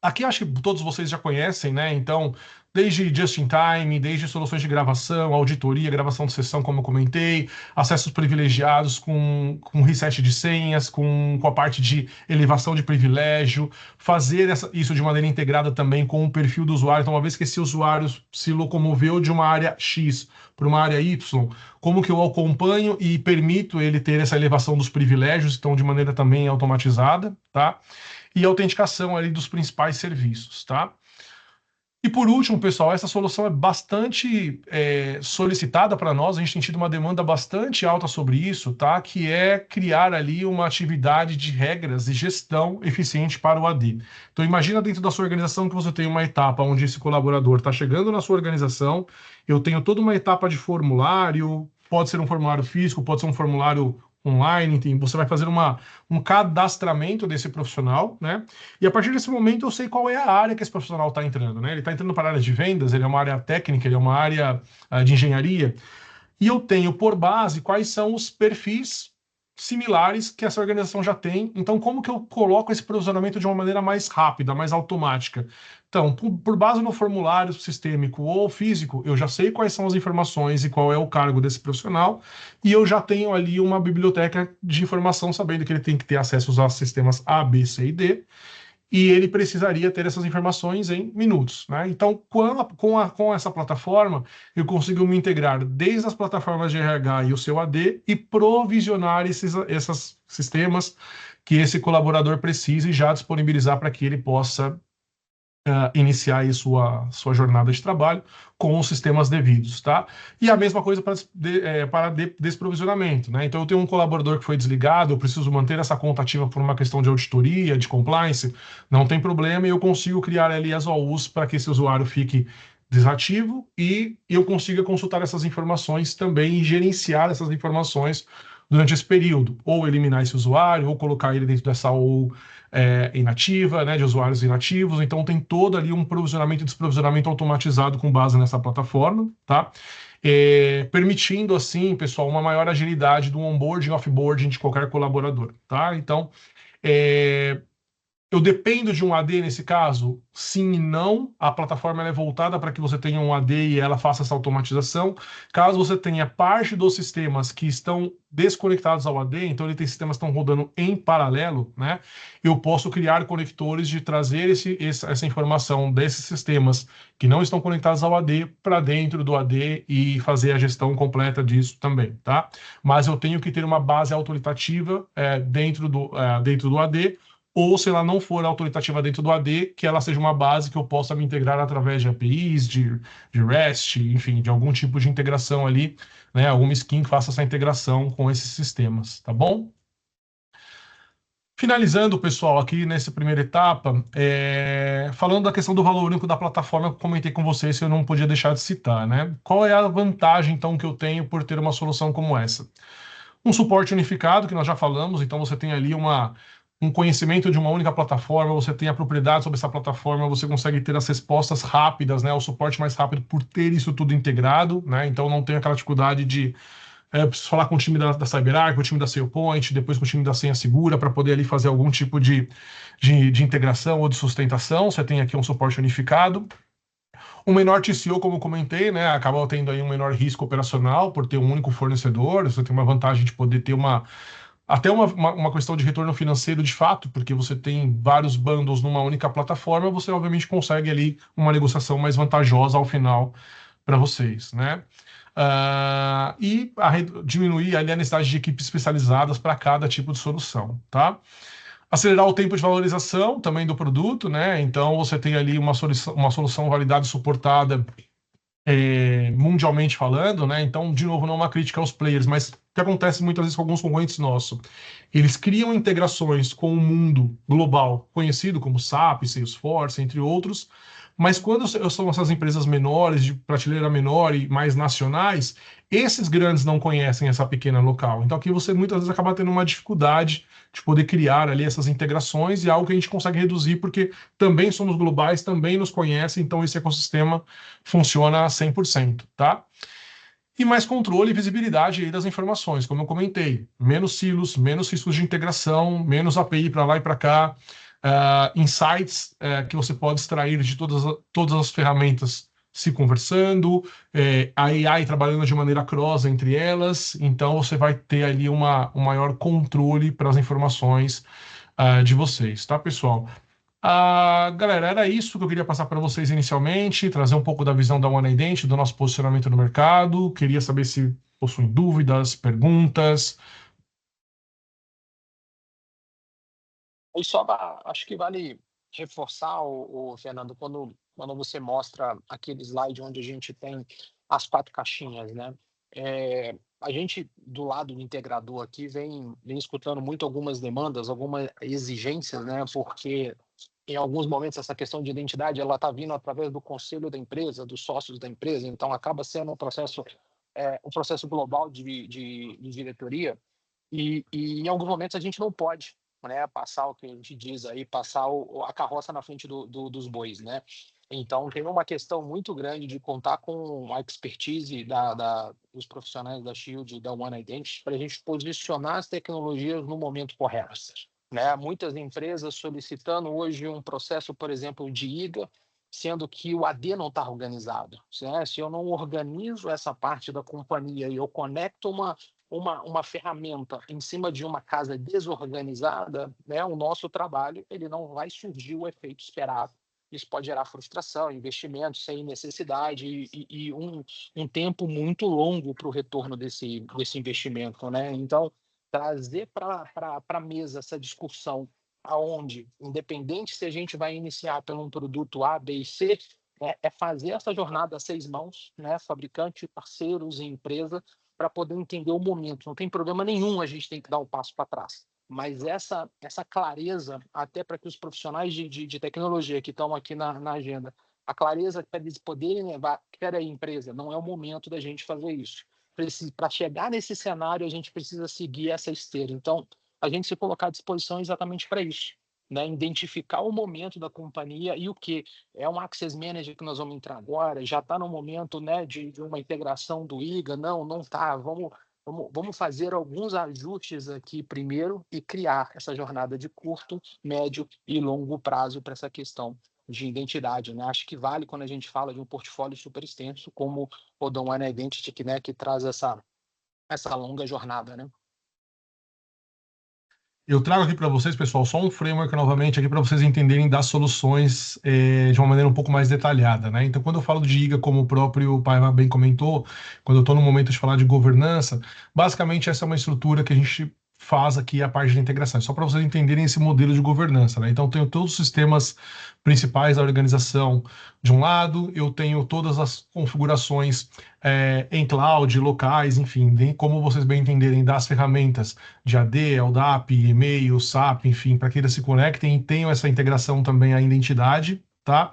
aqui acho que todos vocês já conhecem, né? Então, desde just-in-time, desde soluções de gravação, auditoria, gravação de sessão, como eu comentei, acessos privilegiados com reset de senhas, com a parte de elevação de privilégio, fazer isso de maneira integrada também com o perfil do usuário. Então, uma vez que esse usuário se locomoveu de uma área X para uma área Y, como que eu acompanho e permito ele ter essa elevação dos privilégios, então de maneira também automatizada, tá? e autenticação ali dos principais serviços, tá? E por último, pessoal, essa solução é bastante solicitada para nós, a gente tem tido uma demanda bastante alta sobre isso, tá? Que é criar ali uma atividade de regras e gestão eficiente para o AD. Então imagina dentro da sua organização que você tem uma etapa onde esse colaborador está chegando na sua organização, eu tenho toda uma etapa de formulário, pode ser um formulário físico, pode ser um formulário online, enfim, você vai fazer um cadastramento desse profissional, né? E a partir desse momento eu sei qual é a área que esse profissional está entrando, né? Ele está entrando para a área de vendas, ele é uma área técnica, ele é uma área de engenharia, e eu tenho por base quais são os perfis similares que essa organização já tem. Então, como que eu coloco esse posicionamento de uma maneira mais rápida, mais automática? Então, por base no formulário sistêmico ou físico, eu já sei quais são as informações e qual é o cargo desse profissional, e eu já tenho ali uma biblioteca de informação, sabendo que ele tem que ter acesso aos sistemas A, B, C e D, e ele precisaria ter essas informações em minutos, né? Então, com essa plataforma, eu consigo me integrar desde as plataformas de RH e o seu AD e provisionar esses sistemas que esse colaborador precisa e já disponibilizar para que ele possa iniciar aí sua jornada de trabalho com os sistemas devidos, tá? E a mesma coisa para desprovisionamento, né? Então, eu tenho um colaborador que foi desligado, eu preciso manter essa conta ativa por uma questão de auditoria, de compliance, não tem problema, e eu consigo criar ali as OUs para que esse usuário fique desativo e eu consiga consultar essas informações também e gerenciar essas informações durante esse período, ou eliminar esse usuário, ou colocar ele dentro dessa OU inativa, né, de usuários inativos. Então tem todo ali um provisionamento e desprovisionamento automatizado com base nessa plataforma, tá? Permitindo assim, pessoal, uma maior agilidade do onboarding e offboarding de qualquer colaborador, tá? Então, eu dependo de um AD nesse caso? Sim e não. A plataforma ela é voltada para que você tenha um AD e ela faça essa automatização. Caso você tenha parte dos sistemas que estão desconectados ao AD, então ele tem sistemas que estão rodando em paralelo, né? Eu posso criar conectores de trazer essa informação desses sistemas que não estão conectados ao AD para dentro do AD e fazer a gestão completa disso também, tá? Mas eu tenho que ter uma base autoritativa dentro do AD, ou se ela não for autoritativa dentro do AD, que ela seja uma base que eu possa me integrar através de APIs, de REST, enfim, de algum tipo de integração ali, né, alguma skin que faça essa integração com esses sistemas, tá bom? Finalizando, pessoal, aqui nessa primeira etapa, falando da questão do valor único da plataforma, eu comentei com vocês que eu não podia deixar de citar, né? Qual é a vantagem, então, que eu tenho por ter uma solução como essa? Um suporte unificado, que nós já falamos, então você tem ali um conhecimento de uma única plataforma, você tem a propriedade sobre essa plataforma, você consegue ter as respostas rápidas, né, o suporte mais rápido por ter isso tudo integrado, né, então não tem aquela dificuldade de preciso falar com o time da CyberArk, com o time da SailPoint, depois com o time da Senha Segura, para poder ali fazer algum tipo de integração ou de sustentação, você tem aqui um suporte unificado. Um menor TCO, como eu comentei, né, acaba tendo aí um menor risco operacional por ter um único fornecedor, você tem uma vantagem de poder ter até uma questão de retorno financeiro de fato, porque você tem vários bundles numa única plataforma, você obviamente consegue ali uma negociação mais vantajosa ao final para vocês, né? Diminuir ali a necessidade de equipes especializadas para cada tipo de solução, tá? Acelerar o tempo de valorização também do produto, né? Então você tem ali uma solução validada e suportada mundialmente falando, né? Então, de novo, não é uma crítica aos players, mas o que acontece muitas vezes com alguns concorrentes nossos? Eles criam integrações com o mundo global, conhecido como SAP, Salesforce, entre outros, mas quando são essas empresas menores, de prateleira menor e mais nacionais, esses grandes não conhecem essa pequena local. Então, aqui você muitas vezes acaba tendo uma dificuldade de poder criar ali essas integrações e é algo que a gente consegue reduzir porque também somos globais, também nos conhecem, então esse ecossistema funciona a 100%, tá? E mais controle e visibilidade aí das informações, como eu comentei. Menos silos, menos riscos de integração, menos API para lá e para cá, insights que você pode extrair de todas as ferramentas se conversando, a AI trabalhando de maneira cross entre elas, então você vai ter ali um maior controle para as informações de vocês, tá, pessoal? Galera, era isso que eu queria passar para vocês inicialmente, trazer um pouco da visão da OneIdent, do nosso posicionamento no mercado. Queria saber se possuem dúvidas, perguntas. E só acho que vale reforçar, Fernando, quando você mostra aquele slide onde a gente tem as 4 caixinhas, né? A gente, do lado do integrador aqui, vem escutando muito algumas demandas, algumas exigências, né? Porque em alguns momentos essa questão de identidade ela está vindo através do conselho da empresa, dos sócios da empresa, então acaba sendo um processo global de diretoria. E em alguns momentos a gente não pode, né, passar o que a gente diz aí, passar a carroça na frente dos bois, né? Então tem uma questão muito grande de contar com a expertise dos profissionais da Shield e da One Identity para a gente posicionar as tecnologias no momento correto, né? Muitas empresas solicitando hoje um processo, por exemplo, de IGA, sendo que o AD não está organizado, né? Se eu não organizo essa parte da companhia e eu conecto uma ferramenta em cima de uma casa desorganizada, né, o nosso trabalho ele não vai surgir o efeito esperado. Isso pode gerar frustração, investimento sem necessidade e um tempo muito longo para o retorno desse investimento, né? Então, trazer para a mesa essa discussão aonde, independente se a gente vai iniciar pelo um produto A, B e C, é fazer essa jornada a 6 mãos, né, fabricante, parceiros e empresa, para poder entender o momento. Não tem problema nenhum a gente tem que dar um passo para trás. Mas essa clareza, até para que os profissionais de tecnologia que estão aqui na agenda, a clareza para eles poderem levar, peraí, empresa, não é o momento da gente fazer isso. Para chegar nesse cenário, a gente precisa seguir essa esteira. Então, a gente se colocar à disposição exatamente para isso, né? Identificar o momento da companhia e o que é um Access Manager que nós vamos entrar agora, já está no momento, né, de uma integração do IGA, não está, vamos fazer alguns ajustes aqui primeiro e criar essa jornada de curto, médio e longo prazo para essa questão de identidade, né? Acho que vale quando a gente fala de um portfólio super extenso, como o da One Identity, né, que traz essa longa jornada, né? Eu trago aqui para vocês, pessoal, só um framework novamente aqui para vocês entenderem das soluções de uma maneira um pouco mais detalhada, né? Então, quando eu falo de IGA, como o próprio Paiva bem comentou, quando eu estou no momento de falar de governança, basicamente essa é uma estrutura que a gente faz aqui a parte de integração, só para vocês entenderem esse modelo de governança, né? Então, eu tenho todos os sistemas principais da organização de um lado, eu tenho todas as configurações em cloud, locais, enfim, como vocês bem entenderem, das ferramentas de AD, LDAP, e-mail, SAP, enfim, para que eles se conectem e tenham essa integração também à identidade, tá?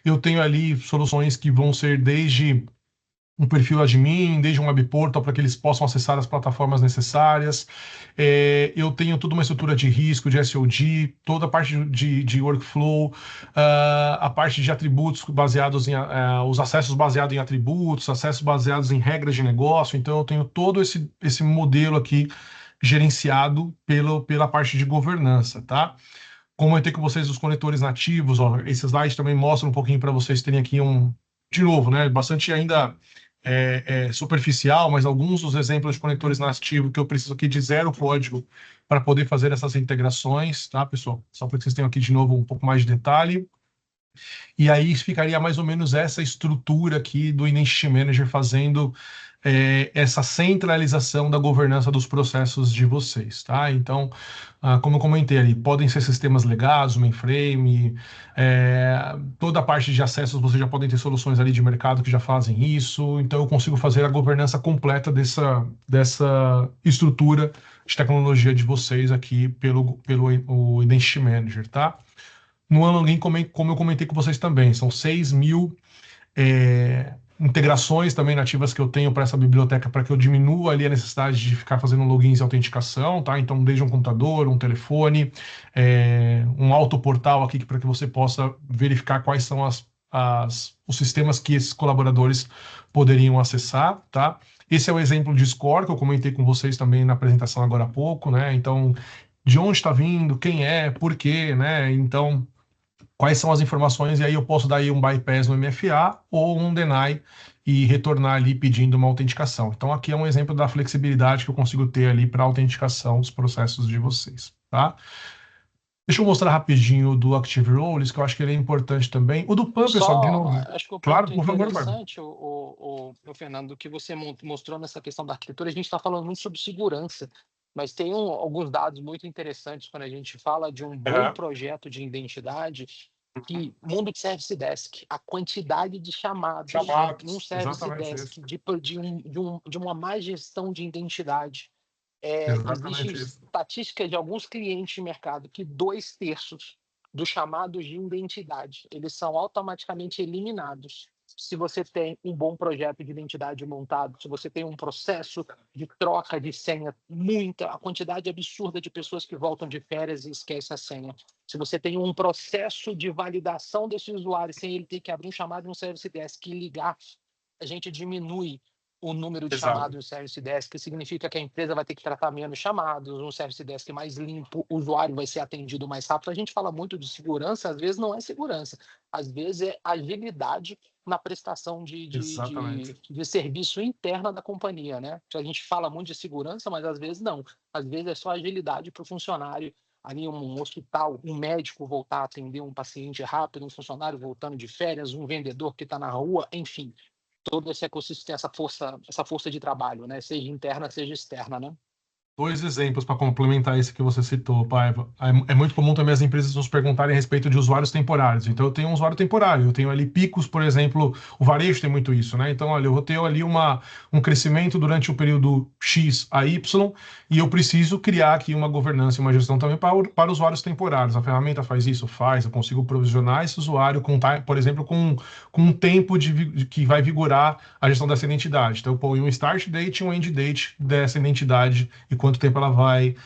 Eu tenho ali soluções que vão ser desde um perfil admin, desde um web portal para que eles possam acessar as plataformas necessárias. Eu tenho toda uma estrutura de risco, de SOD, toda a parte de workflow, a parte de atributos baseados os acessos baseados em atributos, acessos baseados em regras de negócio. Então, eu tenho todo esse modelo aqui gerenciado pela parte de governança, tá? Como eu tenho com vocês os conectores nativos, ó, esse slide também mostra um pouquinho para vocês terem aqui de novo, né? Bastante ainda superficial, mas alguns dos exemplos de conectores nativos que eu preciso aqui de 0 código para poder fazer essas integrações, tá, pessoal? Só para que vocês tenham aqui de novo um pouco mais de detalhe. E aí ficaria mais ou menos essa estrutura aqui do Identity Manager fazendo essa centralização da governança dos processos de vocês, tá? Então, como eu comentei ali, podem ser sistemas legados, mainframe, toda a parte de acessos, vocês já podem ter soluções ali de mercado que já fazem isso, então eu consigo fazer a governança completa dessa estrutura de tecnologia de vocês aqui pelo o Identity Manager, tá? No Unlogin, como eu comentei com vocês também, são 6.000 integrações também nativas que eu tenho para essa biblioteca para que eu diminua ali a necessidade de ficar fazendo logins e autenticação, tá? Então, desde um computador, um telefone, um autoportal aqui para que você possa verificar quais são os sistemas que esses colaboradores poderiam acessar, tá? Esse é o exemplo de score que eu comentei com vocês também na apresentação agora há pouco, né? Então, de onde está vindo, quem é, por quê, né? Então, quais são as informações, e aí eu posso dar aí um bypass no MFA ou um deny e retornar ali pedindo uma autenticação. Então, aqui é um exemplo da flexibilidade que eu consigo ter ali para autenticação dos processos de vocês, tá? Deixa eu mostrar rapidinho do Active Roles, que eu acho que ele é importante também. O do PAN, pessoal, de novo. Acho que o Claro, ponto por favor, interessante, o Fernando, que você mostrou nessa questão da arquitetura, a gente está falando muito sobre segurança. mas tem alguns dados muito interessantes quando a gente fala de um bom projeto de identidade, que mundo de Service Desk, a quantidade de chamados num Service Desk de uma má gestão de identidade. Existe estatística de alguns clientes de mercado que 2/3 dos chamados de identidade, eles são automaticamente eliminados se você tem um bom projeto de identidade montado, se você tem um processo de troca de senha, a quantidade absurda de pessoas que voltam de férias e esquecem a senha. Se você tem um processo de validação desse usuário sem ele ter que abrir um chamado no Service Desk e ligar, a gente diminui o número de chamados no Service Desk, que significa que a empresa vai ter que tratar menos chamados, um Service Desk mais limpo, o usuário vai ser atendido mais rápido. A gente fala muito de segurança, às vezes não é segurança, às vezes é agilidade na prestação de serviço interna da companhia, né? A gente fala muito de segurança, mas às vezes não. Às vezes é só agilidade para o funcionário, ali um hospital, um médico voltar a atender um paciente rápido, um funcionário voltando de férias, um vendedor que está na rua, enfim. Todo esse ecossistema, essa força de trabalho, né? Seja interna, seja externa, né? 2 exemplos para complementar esse que você citou, Paiva. É muito comum também as empresas nos perguntarem a respeito de usuários temporários. Então, eu tenho um usuário temporário, eu tenho ali picos, por exemplo, o varejo tem muito isso, né? Então, olha, eu vou ter ali um crescimento durante o período X a Y e eu preciso criar aqui uma governança e uma gestão também para usuários temporários. A ferramenta faz isso? Faz. Eu consigo provisionar esse usuário, por exemplo, com um tempo que vai vigorar a gestão dessa identidade. Então, eu ponho um start date e um end date dessa identidade e quanto tempo ela vai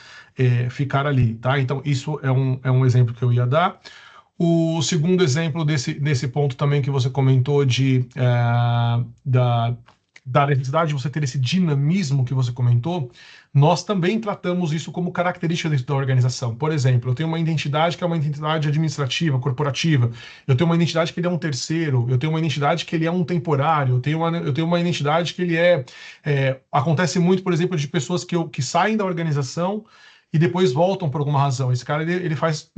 ficar ali, tá? Então, isso é um exemplo que eu ia dar. O segundo exemplo desse ponto também que você comentou da necessidade de você ter esse dinamismo que você comentou, nós também tratamos isso como característica dentro da organização. Por exemplo, eu tenho uma identidade que é uma identidade administrativa, corporativa, eu tenho uma identidade que ele é um terceiro, eu tenho uma identidade que ele é um temporário, eu tenho uma identidade que ele acontece muito, por exemplo, de pessoas que saem da organização e depois voltam por alguma razão. Esse cara, ele faz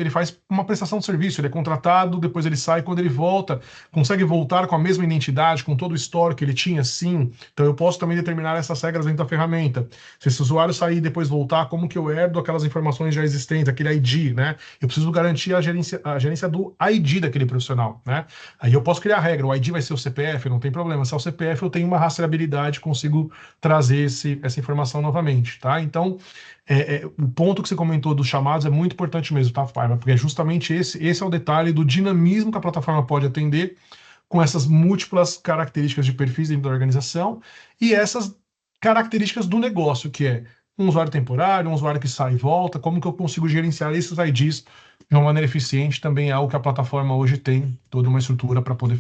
uma prestação de serviço, ele é contratado, depois ele sai, quando ele volta, consegue voltar com a mesma identidade, com todo o histórico que ele tinha, sim. Então eu posso também determinar essas regras dentro da ferramenta. Se esse usuário sair e depois voltar, como que eu herdo aquelas informações já existentes, aquele ID, né? Eu preciso garantir a gerência do ID daquele profissional, né? Aí eu posso criar a regra, o ID vai ser o CPF, não tem problema. Se é o CPF, eu tenho uma rastreabilidade, consigo trazer essa informação novamente, tá? Então, o ponto que você comentou dos chamados é muito importante mesmo, tá, Paiva? Porque é justamente esse é o detalhe do dinamismo que a plataforma pode atender com essas múltiplas características de perfis dentro da organização e essas características do negócio, que é um usuário temporário, um usuário que sai e volta, como que eu consigo gerenciar esses IDs de uma maneira eficiente, também é algo que a plataforma hoje tem toda uma estrutura para poder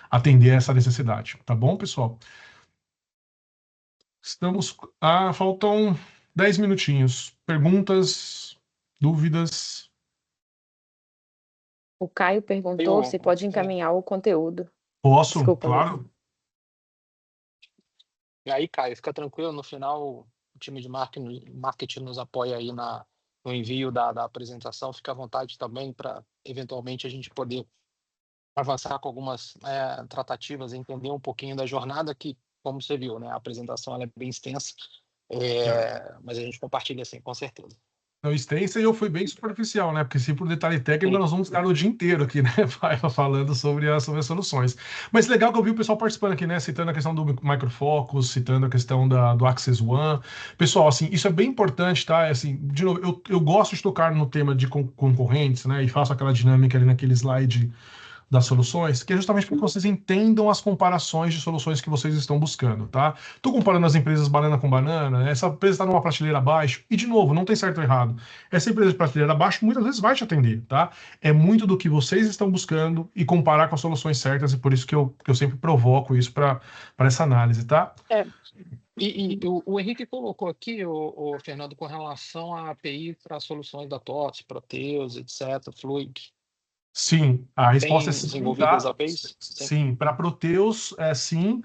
atender essa necessidade. Tá bom, pessoal? Faltam 10 minutinhos. Perguntas, dúvidas? O Caio perguntou se pode encaminhar o conteúdo. Posso, Desculpa, claro. E aí, Caio, fica tranquilo, no final o time de marketing nos apoia aí no envio da apresentação, fica à vontade também para, eventualmente, a gente poder avançar com algumas tratativas, entender um pouquinho da jornada, que, como você viu, né, a apresentação ela é bem extensa, mas a gente compartilha assim, com certeza. Não, extensa e eu fui bem superficial, né? Porque se por detalhe técnico, nós vamos ficar o dia inteiro aqui, né? Falando sobre as soluções. Mas legal que eu vi o pessoal participando aqui, né? Citando a questão do Micro Focus, citando a questão do Access One. Pessoal, assim, isso é bem importante, tá? Assim, de novo, eu gosto de tocar no tema de concorrentes, né? E faço aquela dinâmica ali naquele slide das soluções, que é justamente para que vocês entendam as comparações de soluções que vocês estão buscando, tá? Estou comparando as empresas banana com banana, essa empresa está numa prateleira abaixo, e de novo, não tem certo ou errado. Essa empresa de prateleira abaixo muitas vezes vai te atender, tá? É muito do que vocês estão buscando e comparar com as soluções certas, e por isso que eu sempre provoco isso para essa análise, tá? E o Henrique colocou aqui, o Fernando, com relação à API para soluções da TOTS, Proteus, etc., Fluid. Sim, a resposta é sim. Desenvolvidas APIs? Sim, para Proteus, sim.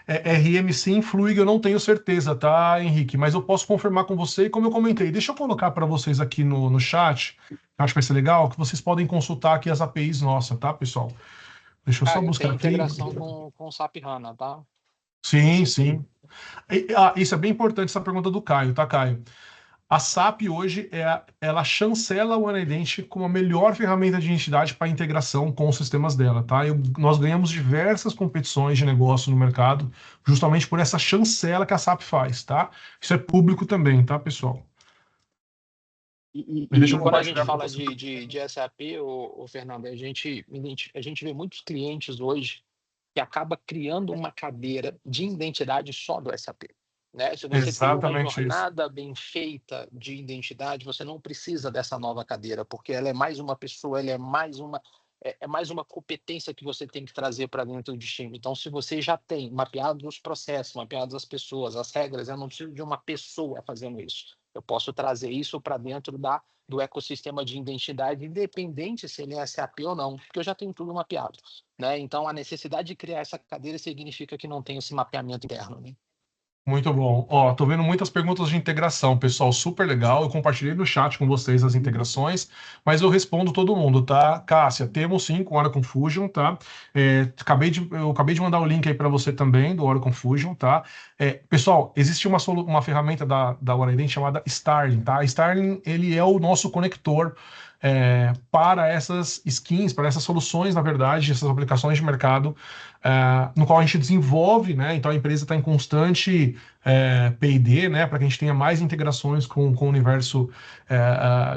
RM sim, Fluig eu não tenho certeza, tá, Henrique? Mas eu posso confirmar com você, e como eu comentei, deixa eu colocar para vocês aqui no chat, acho que vai ser legal, que vocês podem consultar aqui as APIs nossas, tá, pessoal? Deixa eu só buscar aqui. Integração com o SAP HANA, tá? Sim. Isso é bem importante, essa pergunta do Caio, tá, Caio? A SAP hoje, ela chancela o OneIdent como a melhor ferramenta de identidade para integração com os sistemas dela, tá? Nós ganhamos diversas competições de negócio no mercado, justamente por essa chancela que a SAP faz, tá? Isso é público também, tá, pessoal? E, Mas deixa e eu quando a gente compartilhar com fala você. de SAP, Fernando, a gente vê muitos clientes hoje que acaba criando uma cadeira de identidade só do SAP. Né? Se você tem uma Exatamente isso. jornada bem feita de identidade, você não precisa dessa nova cadeira, porque ela é mais uma pessoa, ela é mais uma competência que você tem que trazer para dentro do time. Então, se você já tem mapeado os processos, mapeados as pessoas, as regras, eu não preciso de uma pessoa fazendo isso. Eu posso trazer isso para dentro do ecossistema de identidade, independente se ele é SAP ou não, porque eu já tenho tudo mapeado. Né? Então, a necessidade de criar essa cadeira significa que não tem esse mapeamento interno. Né? Muito bom. Ó, tô vendo muitas perguntas de integração, pessoal, super legal. Eu compartilhei no chat com vocês as integrações, mas eu respondo todo mundo, tá? Cássia, temos sim com Oracle Fusion, tá? Eu acabei de mandar o link aí para você também do Oracle Fusion, tá? Pessoal, existe uma ferramenta da OneIdent chamada Starling, tá? Starling, ele é o nosso conector para essas skins, para essas soluções, na verdade, essas aplicações de mercado, no qual a gente desenvolve, né? Então a empresa está em constante P&D, né? Para que a gente tenha mais integrações com o universo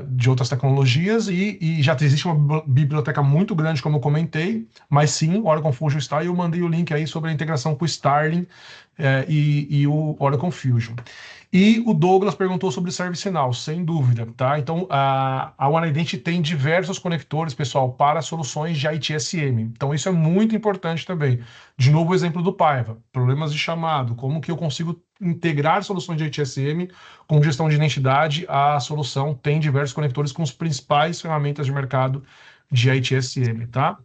de outras tecnologias e já existe uma biblioteca muito grande, como eu comentei, mas sim, o Oracle Fusion está e eu mandei o link aí sobre a integração com o Starling e o Oracle Fusion. E o Douglas perguntou sobre ServiceNow, sem dúvida, tá? Então, a OneIdent tem diversos conectores, pessoal, para soluções de ITSM. Então, isso é muito importante também. De novo, o exemplo do Paiva, problemas de chamado, como que eu consigo integrar soluções de ITSM com gestão de identidade. A solução tem diversos conectores com as principais ferramentas de mercado de ITSM, tá?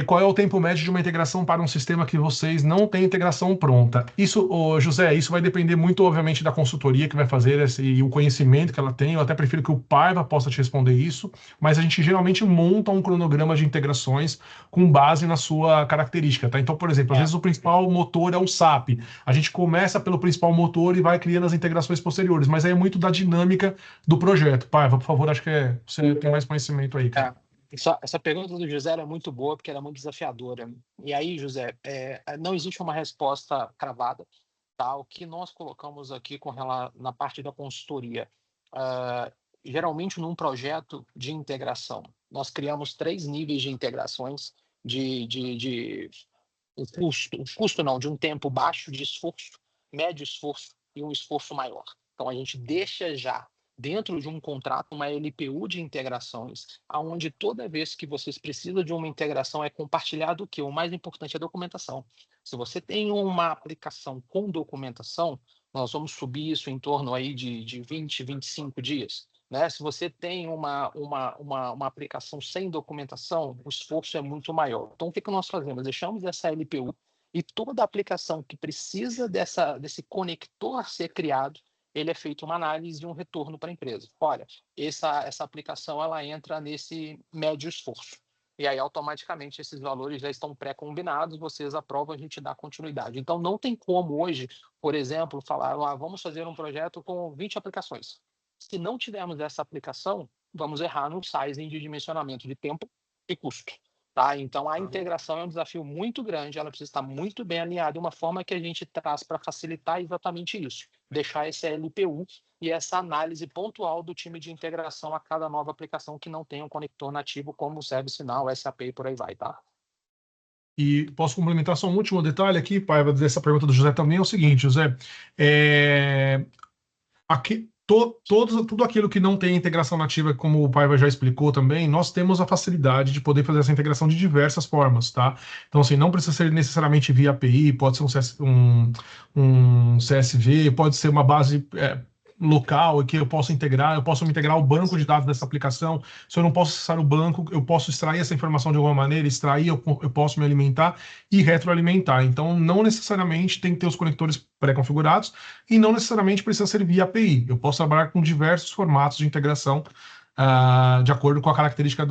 Qual é o tempo médio de uma integração para um sistema que vocês não têm integração pronta? Isso, José, isso vai depender muito, obviamente, da consultoria que vai fazer e o conhecimento que ela tem. Eu até prefiro que o Paiva possa te responder isso, mas a gente geralmente monta um cronograma de integrações com base na sua característica, tá? Então, por exemplo, às vezes o principal motor é o SAP. A gente começa pelo principal motor e vai criando as integrações posteriores, mas aí é muito da dinâmica do projeto. Paiva, por favor, acho que você tem mais conhecimento aí, cara. Essa pergunta do José era muito boa, porque era muito desafiadora. E aí, José, não existe uma resposta cravada. Tá? O que nós colocamos aqui na parte da consultoria, geralmente num projeto de integração, nós criamos 3 níveis de integrações o custo não, de um tempo baixo de esforço, médio esforço e um esforço maior. Então, a gente deixa já dentro de um contrato uma LPU de integrações, aonde toda vez que vocês precisam de uma integração é compartilhado o que? O mais importante é a documentação. Se você tem uma aplicação com documentação, nós vamos subir isso em torno aí de 20, 25 dias. Né? Se você tem uma aplicação sem documentação, o esforço é muito maior. Então, o que nós fazemos? Deixamos essa LPU e toda aplicação que precisa desse conector ser criado, ele é feito uma análise e um retorno para a empresa. Olha, essa aplicação ela entra nesse médio esforço. E aí, automaticamente, esses valores já estão pré-combinados, vocês aprovam, a gente dá continuidade. Então, não tem como hoje, por exemplo, falar, vamos fazer um projeto com 20 aplicações. Se não tivermos essa aplicação, vamos errar no sizing de dimensionamento de tempo e custo. Tá? Então, a integração é um desafio muito grande, ela precisa estar muito bem alinhada, uma forma que a gente traz para facilitar exatamente isso, deixar esse LPU e essa análise pontual do time de integração a cada nova aplicação que não tenha um conector nativo, como o ServiceNow, o SAP e por aí vai, tá? E posso complementar só um último detalhe aqui, Paiva, dessa pergunta do José também, é o seguinte, José, tudo aquilo que não tem integração nativa, como o Paiva já explicou também, nós temos a facilidade de poder fazer essa integração de diversas formas, tá? Então, assim, não precisa ser necessariamente via API, pode ser um CSV, pode ser uma base local que eu posso integrar, eu posso me integrar ao banco de dados dessa aplicação. Se eu não posso acessar o banco, eu posso extrair essa informação de alguma maneira, eu posso me alimentar e retroalimentar. Então, não necessariamente tem que ter os conectores pré-configurados e não necessariamente precisa ser via API. Eu posso trabalhar com diversos formatos de integração de acordo com a característica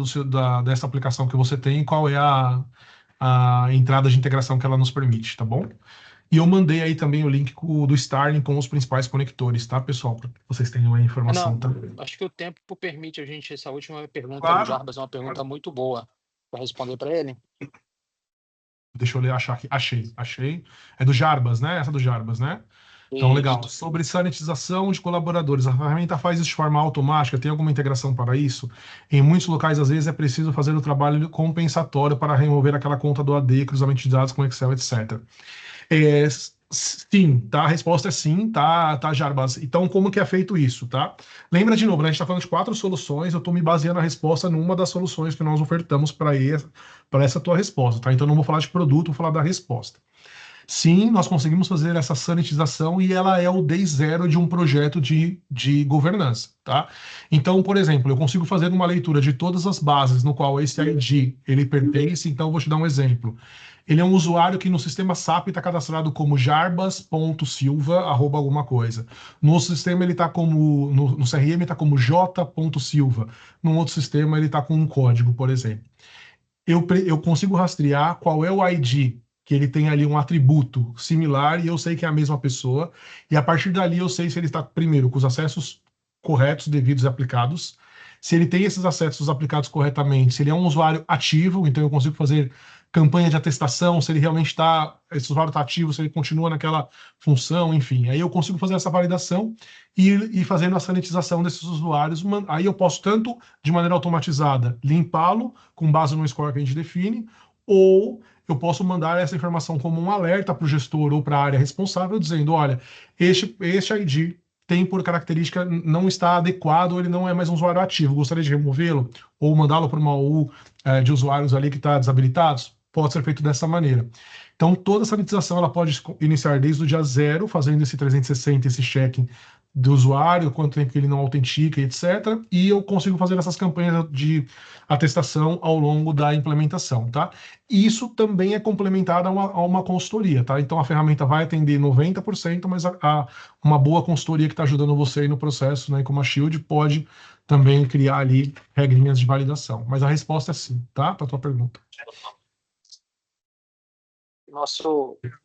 dessa aplicação que você tem e qual é a entrada de integração que ela nos permite, tá bom? E eu mandei aí também o link do Starling com os principais conectores, tá, pessoal? Para vocês tenham uma informação Não, também. acho que o tempo permite a gente. Essa última pergunta do Claro. Jarbas é uma pergunta muito boa para responder para ele. Deixa eu ler, achar aqui. Achei. É do Jarbas, né? Essa é do Jarbas, né? Então, legal. Isso. Sobre sanitização de colaboradores, a ferramenta faz isso de forma automática? Tem alguma integração para isso? Em muitos locais, às vezes, é preciso fazer o trabalho compensatório para remover aquela conta do AD, cruzamento de dados com Excel, etc. Sim, tá? A resposta é sim, tá, Jarbas? Então, como que é feito isso, tá? Lembra de novo, né? A gente está falando de 4 soluções, eu estou me baseando a resposta numa das soluções que nós ofertamos para essa tua resposta, tá? Então, não vou falar de produto, vou falar da resposta. Sim, nós conseguimos fazer essa sanitização e ela é o day zero de um projeto de governança, tá? Então, por exemplo, eu consigo fazer uma leitura de todas as bases no qual esse ID ele pertence, então eu vou te dar um exemplo. Ele é um usuário que no sistema SAP está cadastrado como jarbas.silva, alguma coisa. No outro sistema ele está como, no CRM está como j.silva. No outro sistema ele está com um código, por exemplo. Eu consigo rastrear qual é o ID, que ele tem ali um atributo similar e eu sei que é a mesma pessoa. E a partir dali eu sei se ele está, primeiro, com os acessos corretos, devidos e aplicados. Se ele tem esses acessos aplicados corretamente, se ele é um usuário ativo, então eu consigo fazer campanha de atestação, se ele realmente está, esse usuário está ativo, se ele continua naquela função, enfim. Aí eu consigo fazer essa validação e fazendo a sanitização desses usuários. Aí eu posso tanto, de maneira automatizada, limpá-lo com base no score que a gente define, ou eu posso mandar essa informação como um alerta para o gestor ou para a área responsável, dizendo, olha, este ID tem por característica não está adequado, ele não é mais um usuário ativo, gostaria de removê-lo ou mandá-lo para uma U de usuários ali que está desabilitados? Pode ser feito dessa maneira. Então, toda a sanitização ela pode iniciar desde o dia 0, fazendo esse 360, esse checking do usuário, quanto tempo que ele não autentica, etc. E eu consigo fazer essas campanhas de atestação ao longo da implementação, tá? E isso também é complementado a uma consultoria, tá? Então a ferramenta vai atender 90%, mas uma boa consultoria que está ajudando você aí no processo, né? Como a Shield pode também criar ali regrinhas de validação. Mas a resposta é sim, tá? Para a tua pergunta.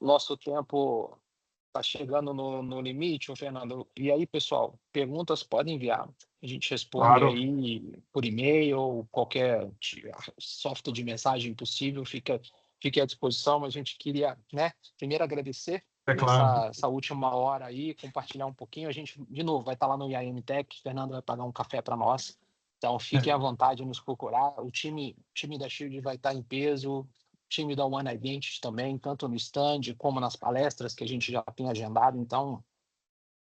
Nosso tempo está chegando no limite, Fernando. E aí, pessoal, perguntas podem enviar. A gente responde Claro. aí por e-mail, qualquer software de mensagem possível, fique à disposição. Mas a gente queria, né, primeiro agradecer claro. essa última hora aí, compartilhar um pouquinho. A gente, de novo, vai estar lá no IAM Tech, Fernando vai pagar um café para nós. Então, fiquem à vontade de nos procurar. O time da Shield vai estar em peso, time da One Identity também, tanto no stand como nas palestras que a gente já tem agendado. Então,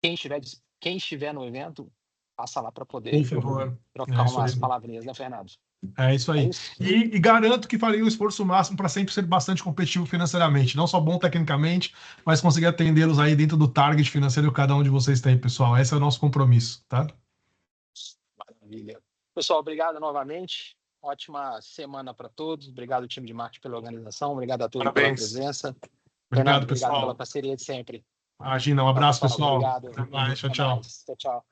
quem estiver no evento, passa lá para poder Por favor. trocar umas palavrinhas, né, Fernando? É isso aí. E garanto que farei o esforço máximo para sempre ser bastante competitivo financeiramente. Não só bom tecnicamente, mas conseguir atendê-los aí dentro do target financeiro que cada um de vocês tem, pessoal. Esse é o nosso compromisso, tá? Maravilha. Pessoal, obrigado novamente. Ótima semana para todos. Obrigado, time de marketing, pela organização. Obrigado a todos pela presença. Obrigado, Fernando, pessoal. obrigado pela parceria de sempre. Imagina, um abraço, pessoal. Obrigado. Até mais. Tchau, Até tchau. mais. Tchau, tchau.